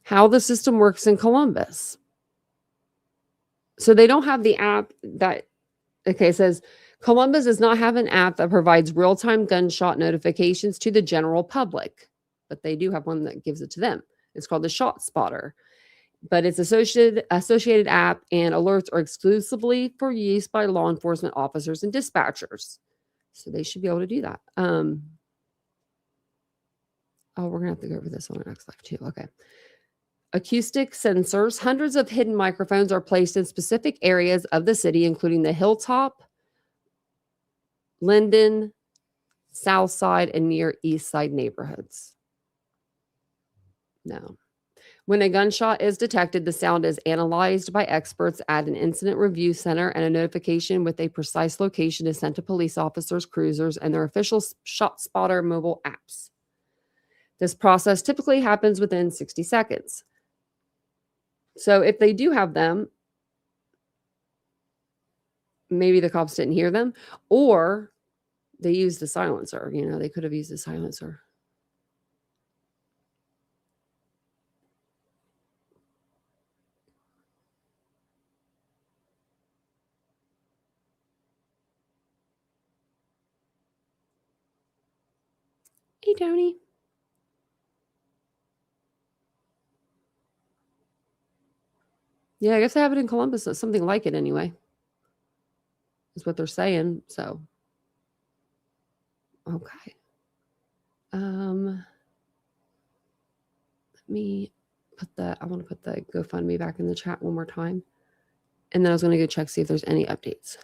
How the system works in Columbus. So they don't have the app that, okay, it says Columbus does not have an app that provides real-time gunshot notifications to the general public, but they do have one that gives it to them. It's called the Shot Spotter, but it's associated app, and alerts are exclusively for use by law enforcement officers and dispatchers. So they should be able to do that. Oh, we're gonna have to go over this on our next live too. Okay. Acoustic sensors. Hundreds of hidden microphones are placed in specific areas of the city, including the Hilltop, Linden, South Side, and near East Side neighborhoods. No. When a gunshot is detected, the sound is analyzed by experts at an incident review center, and a notification with a precise location is sent to police officers, cruisers, and their official Shot Spotter mobile apps. This process typically happens within 60 seconds. So if they do have them, maybe the cops didn't hear them, or they used the silencer. You know, they could have used the silencer. Hey, Tony. Yeah, I guess they have it in Columbus. It's something like it anyway. Is what they're saying. So, okay. Let me put I want to put the GoFundMe back in the chat one more time. And then I was going to go check, see if there's any updates.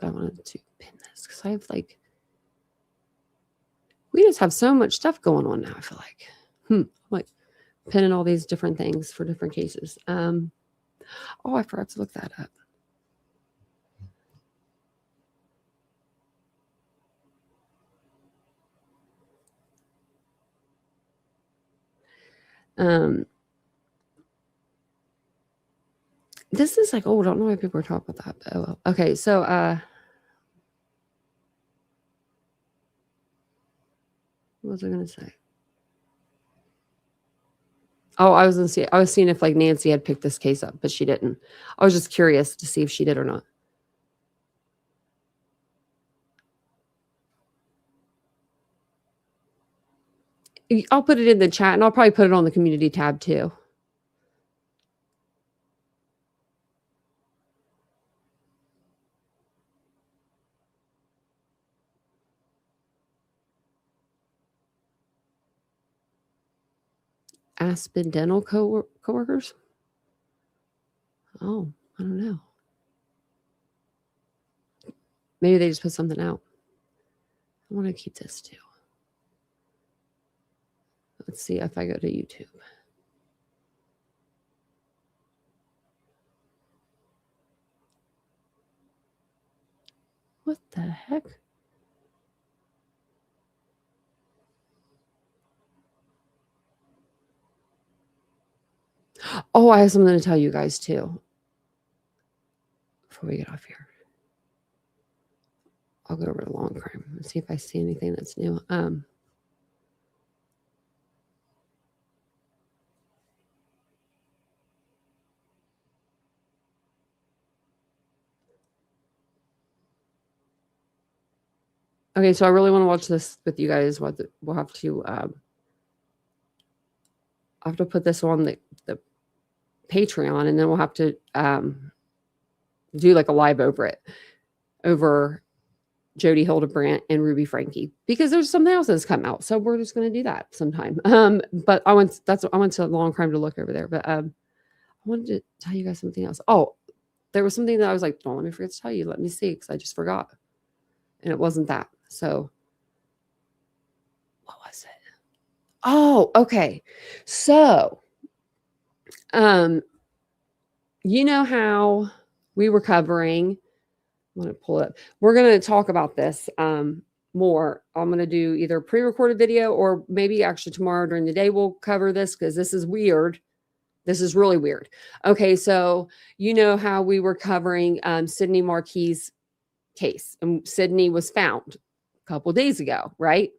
But I wanted to pin this because I have we just have so much stuff going on now, I feel like. Like pinning all these different things for different cases. Oh, I forgot to look that up. This is like, oh, I don't know why people are talking about that. But oh, well. Okay, so what was I going to say? Oh, I was seeing if like Nancy had picked this case up, but she didn't. I was just curious to see if she did or not. I'll put it in the chat, and I'll probably put it on the community tab too. Aspen Dental coworkers? Oh, I don't know. Maybe they just put something out. I want to keep this too. Let's see if I go to YouTube. What the heck? Oh, I have something to tell you guys too. Before we get off here. I'll go over to Long Crime and see if I see anything that's new. Okay, so I really want to watch this with you guys. We'll have to I have to put this on the Patreon, and then we'll have to do like a live over it, over Jody Hildebrandt and Ruby Frankie, because there's something else that's come out. So we're just going to do that sometime. But I went to Long Crime to look over there. But I wanted to tell you guys something else. Oh, there was something that I was like, don't let me forget to tell you. Let me see, because I just forgot. And it wasn't that. So what was it? Oh, okay. So, you know how we were covering, I'm going to pull it up. We're going to talk about this more. I'm going to do either a pre-recorded video, or maybe actually tomorrow during the day we'll cover this, because this is weird. This is really weird. Okay, so you know how we were covering Sydney Marquis' case, and Sydney was found a couple days ago, right?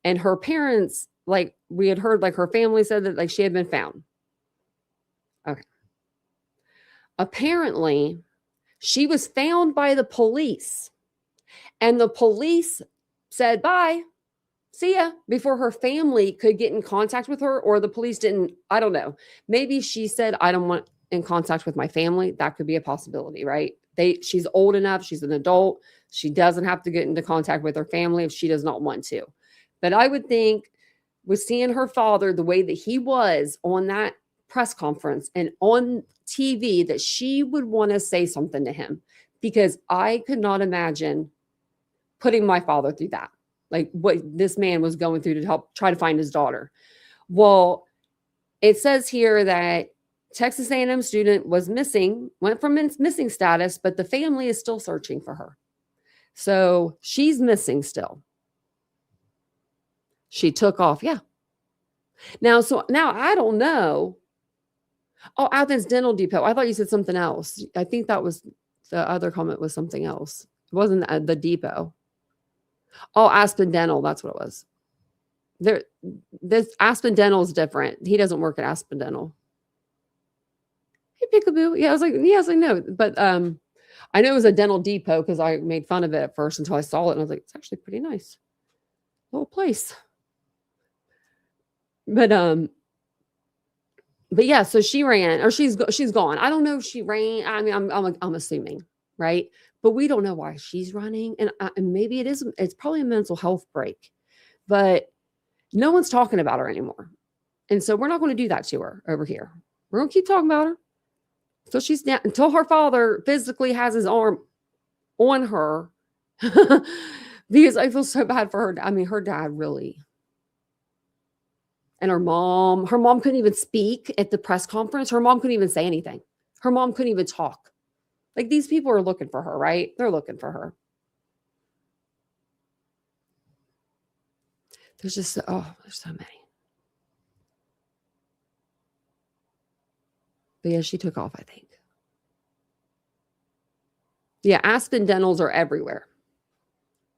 And her parents, like we had heard, like her family said that like she had been found. Okay. Apparently, she was found by the police, and the police said, bye, see ya, before her family could get in contact with her, or the police didn't. I don't know. Maybe she said, I don't want in contact with my family. That could be a possibility, right? She's old enough. She's an adult. She doesn't have to get into contact with her family if she does not want to. But I would think, with seeing her father the way that he was on that press conference and on TV, that she would want to say something to him, because I could not imagine putting my father through that. Like what this man was going through to help try to find his daughter. Well, it says here that Texas A&M student was missing, went from missing status, but the family is still searching for her. So she's missing still. She took off. Yeah. Now I don't know. Oh, Athens Dental Depot. I thought you said something else. I think that was the other comment was something else. It wasn't the depot. Oh, Aspen Dental. That's what it was. This Aspen Dental is different. He doesn't work at Aspen Dental. Hey, Peekaboo. Yeah, I was like, no. But I know it was a dental depot because I made fun of it at first until I saw it. And I was like, it's actually pretty nice little place. But yeah, so she ran, or she's gone. I don't know if she ran. I mean, I'm assuming, right? But we don't know why she's running, and maybe it's probably a mental health break, but no one's talking about her anymore, and so we're not going to do that to her over here. We're going to keep talking about her so she's down until her father physically has his arm on her, because I feel so bad for her. I mean, her dad really. And her mom couldn't even speak at the press conference. Her mom couldn't even say anything. Her mom couldn't even talk. Like, these people are looking for her, right? They're looking for her. There's just, there's so many. But yeah, she took off, I think. Yeah, Aspen Dentals are everywhere.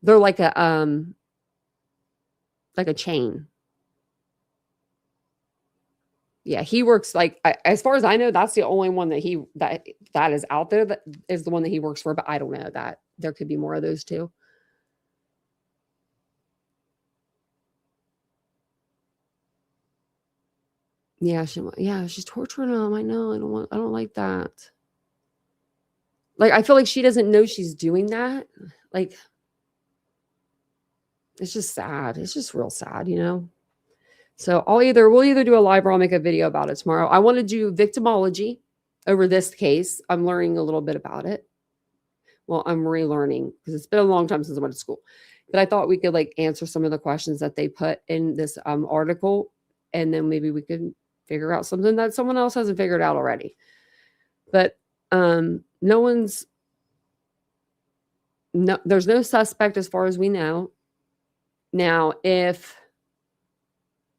They're like a chain. Yeah, he works like, as far as I know, that's the only one that that is out there, that is the one that he works for. But I don't know that there could be more of those too. Yeah, she's torturing him. I know. I don't like that. Like, I feel like she doesn't know she's doing that. Like, it's just sad. It's just real sad, you know? So we'll either do a live or I'll make a video about it tomorrow. I want to do victimology over this case. I'm learning a little bit about it. Well, I'm relearning because it's been a long time since I went to school. But I thought we could like answer some of the questions that they put in this article, and then maybe we could figure out something that someone else hasn't figured out already. But there's no suspect as far as we know. Now, if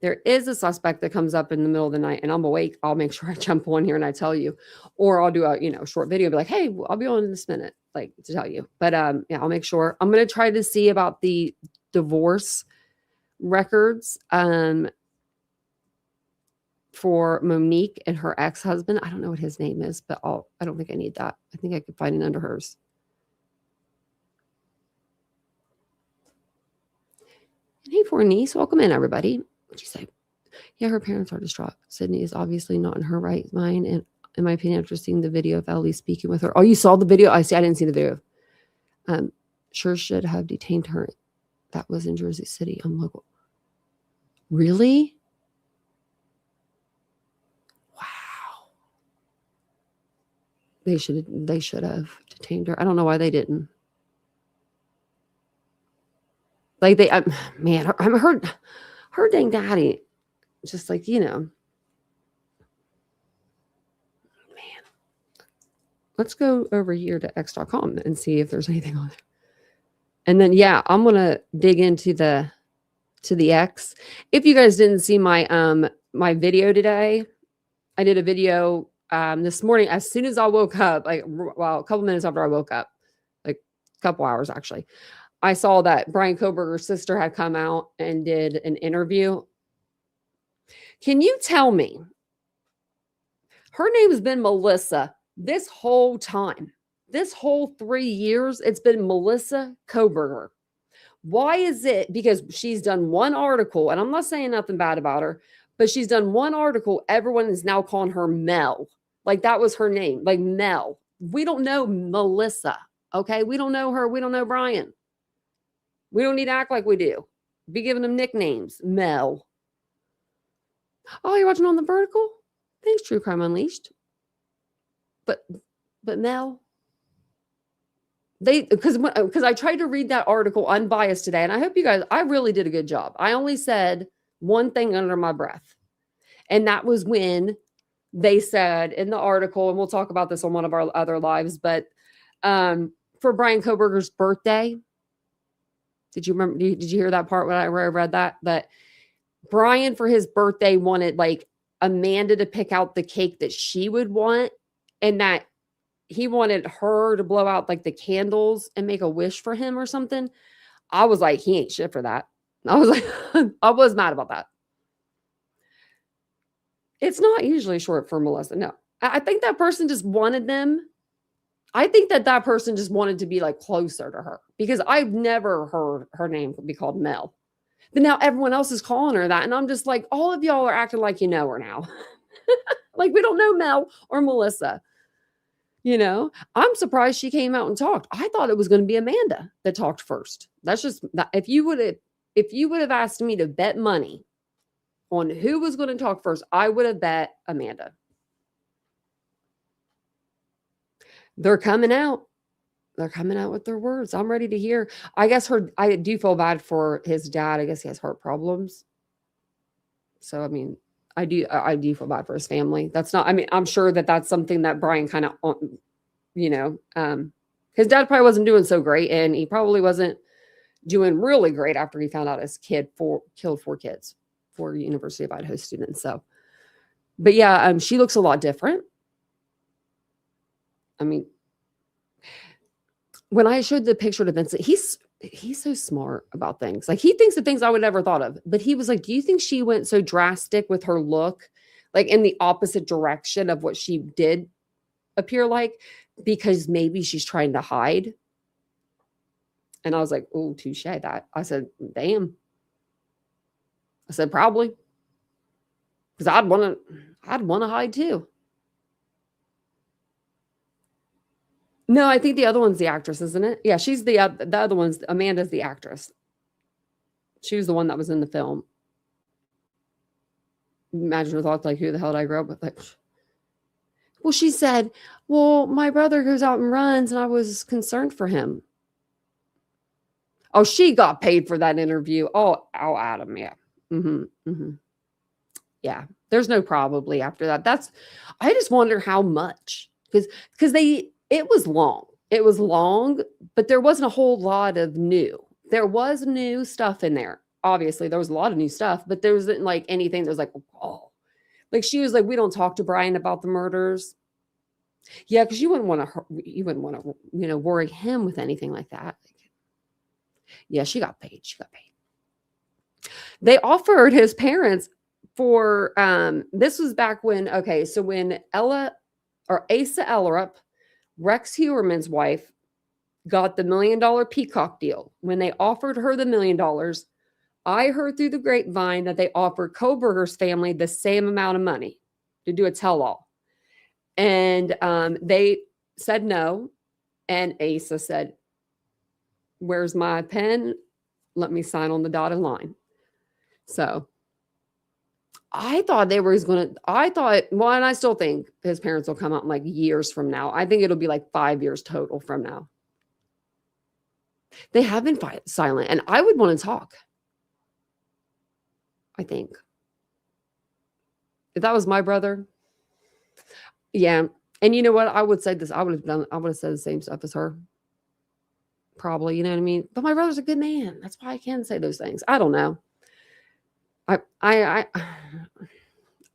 there is a suspect that comes up in the middle of the night and I'm awake, I'll make sure I jump on here and I tell you, or I'll do a short video, be like, hey, I'll be on in this minute, like, to tell you. But yeah, I'll make sure. I'm going to try to see about the divorce records for Monique and her ex-husband. I don't know what his name is, but I don't think I need that. I think I could find it under hers. And hey, for niece, welcome in, everybody. What'd you say? Yeah, her parents are distraught. Sydney is obviously not in her right mind. And in my opinion, after seeing the video of Ellie speaking with her. Oh, you saw the video? I didn't see the video. Sure should have detained her. That was in Jersey City. I'm local. Really? Wow. They should have detained her. I don't know why they didn't. Like man, I'm her dang daddy. Just like, man. Let's go over here to x.com and see if there's anything on there. And then, yeah, I'm going to dig into the X. If you guys didn't see my my video today, I did a video this morning as soon as I woke up, like, well, a couple minutes after I woke up, like a couple hours actually. I saw that Brian Koberger's sister had come out and did an interview. Can you tell me, her name has been Melissa this whole time, this whole 3 years, it's been Melissa Koberger. Why is it? Because she's done one article, and I'm not saying nothing bad about her, but she's done one article. Everyone is now calling her Mel. Like that was her name, like Mel. We don't know Melissa. Okay. We don't know her. We don't know Brian. We don't need to act like we do. Be giving them nicknames. Mel. Oh, you're watching on the vertical? Thanks, True Crime Unleashed. But Mel, because I tried to read that article unbiased today, and I hope you guys, I really did a good job. I only said one thing under my breath, and that was when they said in the article, and we'll talk about this on one of our other lives, but for Brian Koberger's birthday, did you remember? Did you hear that part when I read that? That Brian for his birthday wanted like Amanda to pick out the cake that she would want, and that he wanted her to blow out like the candles and make a wish for him or something. I was like, he ain't shit for that. I was like, I was mad about that. It's not usually short for Melissa. No, I think that person just wanted them. I think that person just wanted to be like closer to her, because I've never heard her name be called Mel. But now everyone else is calling her that. And I'm just like, all of y'all are acting like you know her now. Like we don't know Mel or Melissa. I'm surprised she came out and talked. I thought it was going to be Amanda that talked first. That's just, if you would have asked me to bet money on who was going to talk first, I would have bet Amanda. They're coming out. They're coming out with their words. I'm ready to hear. I guess I do feel bad for his dad. I guess he has heart problems. So, I mean, I do feel bad for his family. That's not, I mean, I'm sure that that's something that Brian kind of, his dad probably wasn't doing so great, and he probably wasn't doing really great after he found out his kid killed 4 University of Idaho students. So, but yeah, she looks a lot different. I mean, when I showed the picture to Vincent, he's so smart about things. Like he thinks of things I would never thought of. But he was like, do you think she went so drastic with her look, like in the opposite direction of what she did appear like, because maybe she's trying to hide? And I was like, oh, touche that. I said, damn. I said, probably. Because I'd want to hide too. No, I think the other one's the actress, isn't it? Yeah, she's the other one's, Amanda's the actress. She was the one that was in the film. Imagine her thoughts like, who the hell did I grow up with? Like, well, she said, well, my brother goes out and runs, and I was concerned for him. Oh, she got paid for that interview. Oh, Adam, yeah. Yeah, there's no probably after that. I just wonder how much, because it was long. It was long, but there wasn't a whole lot of new. There was new stuff in there. Obviously, there was a lot of new stuff, but there wasn't like anything that was like, oh. Like she was like, we don't talk to Brian about the murders. Yeah, because you wouldn't want to, worry him with anything like that. Yeah, she got paid. They offered his parents for, this was back when, okay, so when Asa Ellerup, Rex Heuermann's wife, got the $1 million Peacock deal. When they offered her the $1 million, I heard through the grapevine that they offered Koberger's family the same amount of money to do a tell-all. And they said no. And Asa said, Where's my pen? Let me sign on the dotted line. So I thought they were going to, well, and I still think his parents will come out in like years from now. I think it'll be like 5 years total from now. They have been silent, and I would want to talk. I think. If that was my brother, yeah. And you know what? I would say this. I would have said the same stuff as her. Probably, you know what I mean? But my brother's a good man. That's why I can say those things. I don't know. I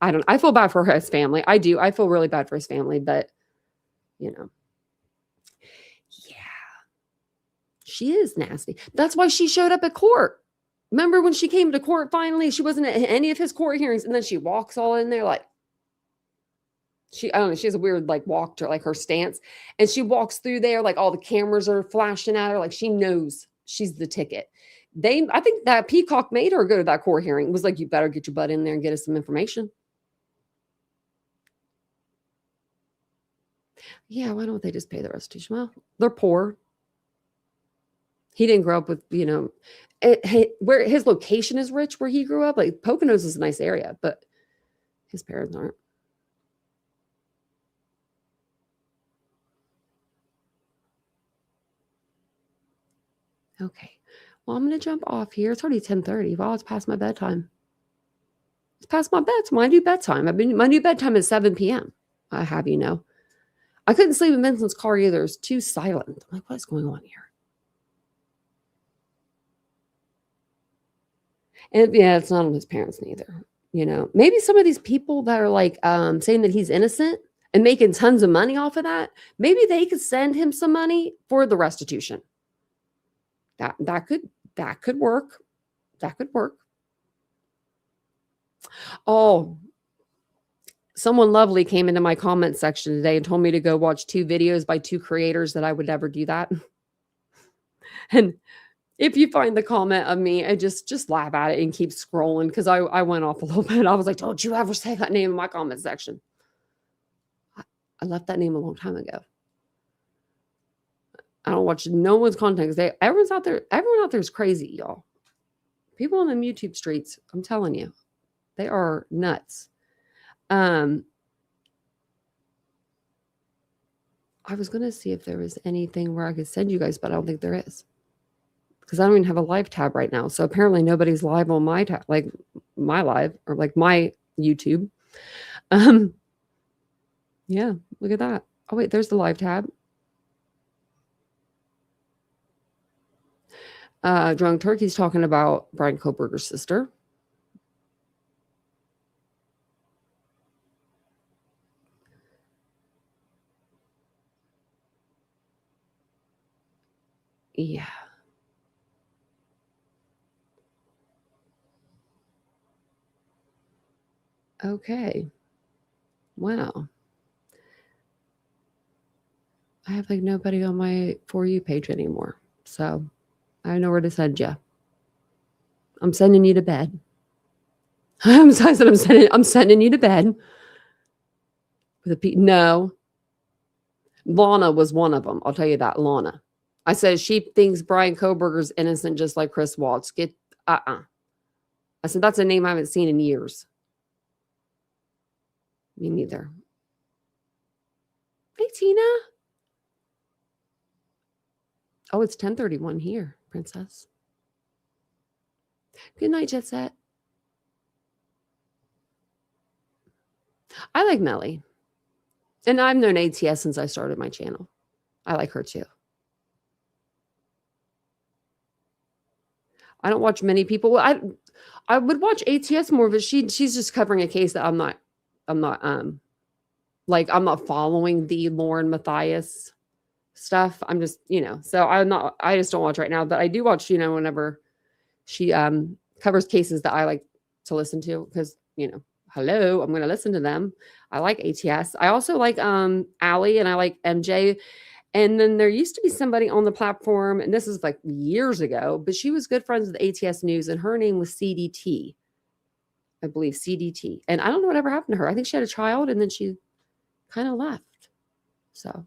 don't. I feel bad for his family. I do. I feel really bad for his family, but you know, yeah, she is nasty. That's why she showed up at court. Remember when she came to court finally? She wasn't at any of his court hearings, and then she walks all in there like I don't know. She has a weird like walk to like her stance, and she walks through there like all the cameras are flashing at her, like she knows she's the ticket. I think that Peacock made her go to that court hearing. It was like, you better get your butt in there and get us some information. Yeah, why don't they just pay the restitution? Well, they're poor. He didn't grow up with, where his location is rich, where he grew up. Like Poconos is a nice area, but his parents aren't. Okay. Well, I'm going to jump off here. It's already 10:30. Wow, it's past my bedtime. It's past my bedtime. My new bedtime. My new bedtime is 7 p.m. I have you know. I couldn't sleep in Vincent's car either. It's too silent. I'm like, what's going on here? And yeah, it's not on his parents neither. Maybe some of these people that are like saying that he's innocent and making tons of money off of that, maybe they could send him some money for the restitution. That could work. That could work. Oh, someone lovely came into my comment section today and told me to go watch 2 videos by 2 creators that I would never do that. And if you find the comment of me, I just laugh at it and keep scrolling because I went off a little bit. I was like, don't you ever say that name in my comment section. I left that name a long time ago. I don't watch no one's content because everyone out there is crazy, y'all. People on the YouTube streets, I'm telling you, they are nuts. I was going to see if there was anything where I could send you guys, but I don't think there is. Because I don't even have a live tab right now. So apparently nobody's live on my tab, like my live or like my YouTube. Yeah, look at that. Oh, wait, there's the live tab. Drunk Turkey's talking about Brian Koberger's sister. Yeah. Okay. Wow. I have like nobody on my For You page anymore. So I know where to send you. I'm sending you to bed. I'm sending you to bed. No. Lana was one of them. I'll tell you that, Lana. I said she thinks Brian Koberger's innocent just like Chris Waltz. I said that's a name I haven't seen in years. Me neither. Hey, Tina. Oh, it's 10:31 here, princess. Good night, Jet Set. I like Melly. And I've known ATS since I started my channel. I like her too. I don't watch many people. I would watch ATS more, but she's just covering a case that I'm not following the Lauren Matthias stuff. I'm just, so I just don't watch right now, but I do watch, whenever she covers cases that I like to listen to because, hello, I'm going to listen to them. I like ATS. I also like Allie and I like MJ. And then there used to be somebody on the platform, and this is like years ago, but she was good friends with ATS News, and her name was CDT. I believe CDT. And I don't know whatever happened to her. I think she had a child, and then she kind of left. So,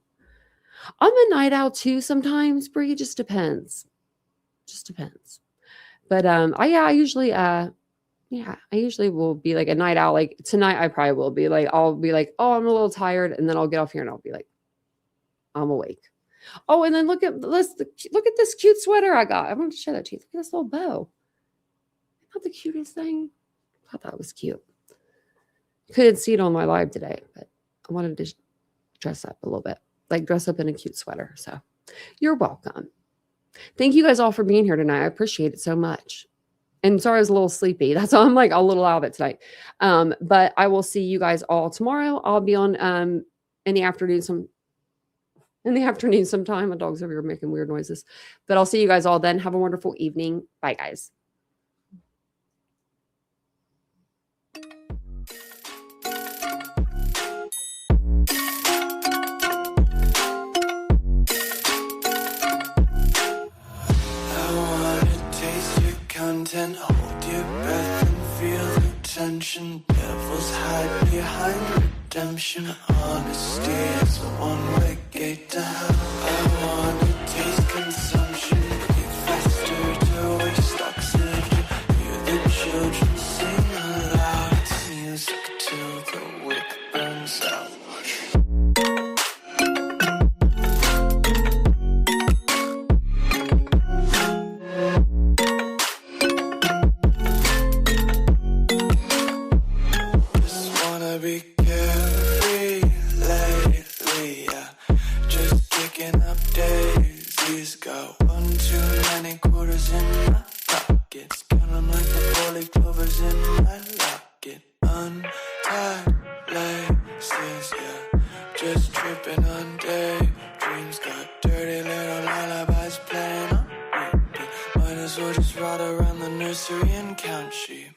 I'm a night owl too sometimes, Brie. It just depends. Just depends. But I usually will be like a night out. Like tonight, I probably will be like, I'll be like, oh, I'm a little tired, and then I'll get off here and I'll be like, I'm awake. Oh, and then look at this cute sweater I got. I want to show that to you. Look at this little bow. Not the cutest thing. I thought that was cute. Couldn't see it on my live today, but I wanted to dress up a little bit, like dress up in a cute sweater. So you're welcome. Thank you guys all for being here tonight. I appreciate it so much. And sorry I was a little sleepy. That's why I'm like a little out of it tonight. But I will see you guys all tomorrow. I'll be on in the afternoon sometime. My dog's over here making weird noises. But I'll see you guys all then. Have a wonderful evening. Bye, guys. Content, hold your breath and feel the tension. Devils hide behind redemption. Honesty is a one-way gate to hell. I wanna taste consumption. Get faster to waste oxygen. Hear the children sing aloud. It's music till the wick burns out. Be carefree lately, yeah. Just kicking up daisies. Got one too many quarters in my pockets. Count 'em like the four-leaf clovers in my locket. Untied laces, yeah. Just tripping on daydreams. Got dirty little lullabies playing on repeat. Might as well just ride around the nursery and count sheep.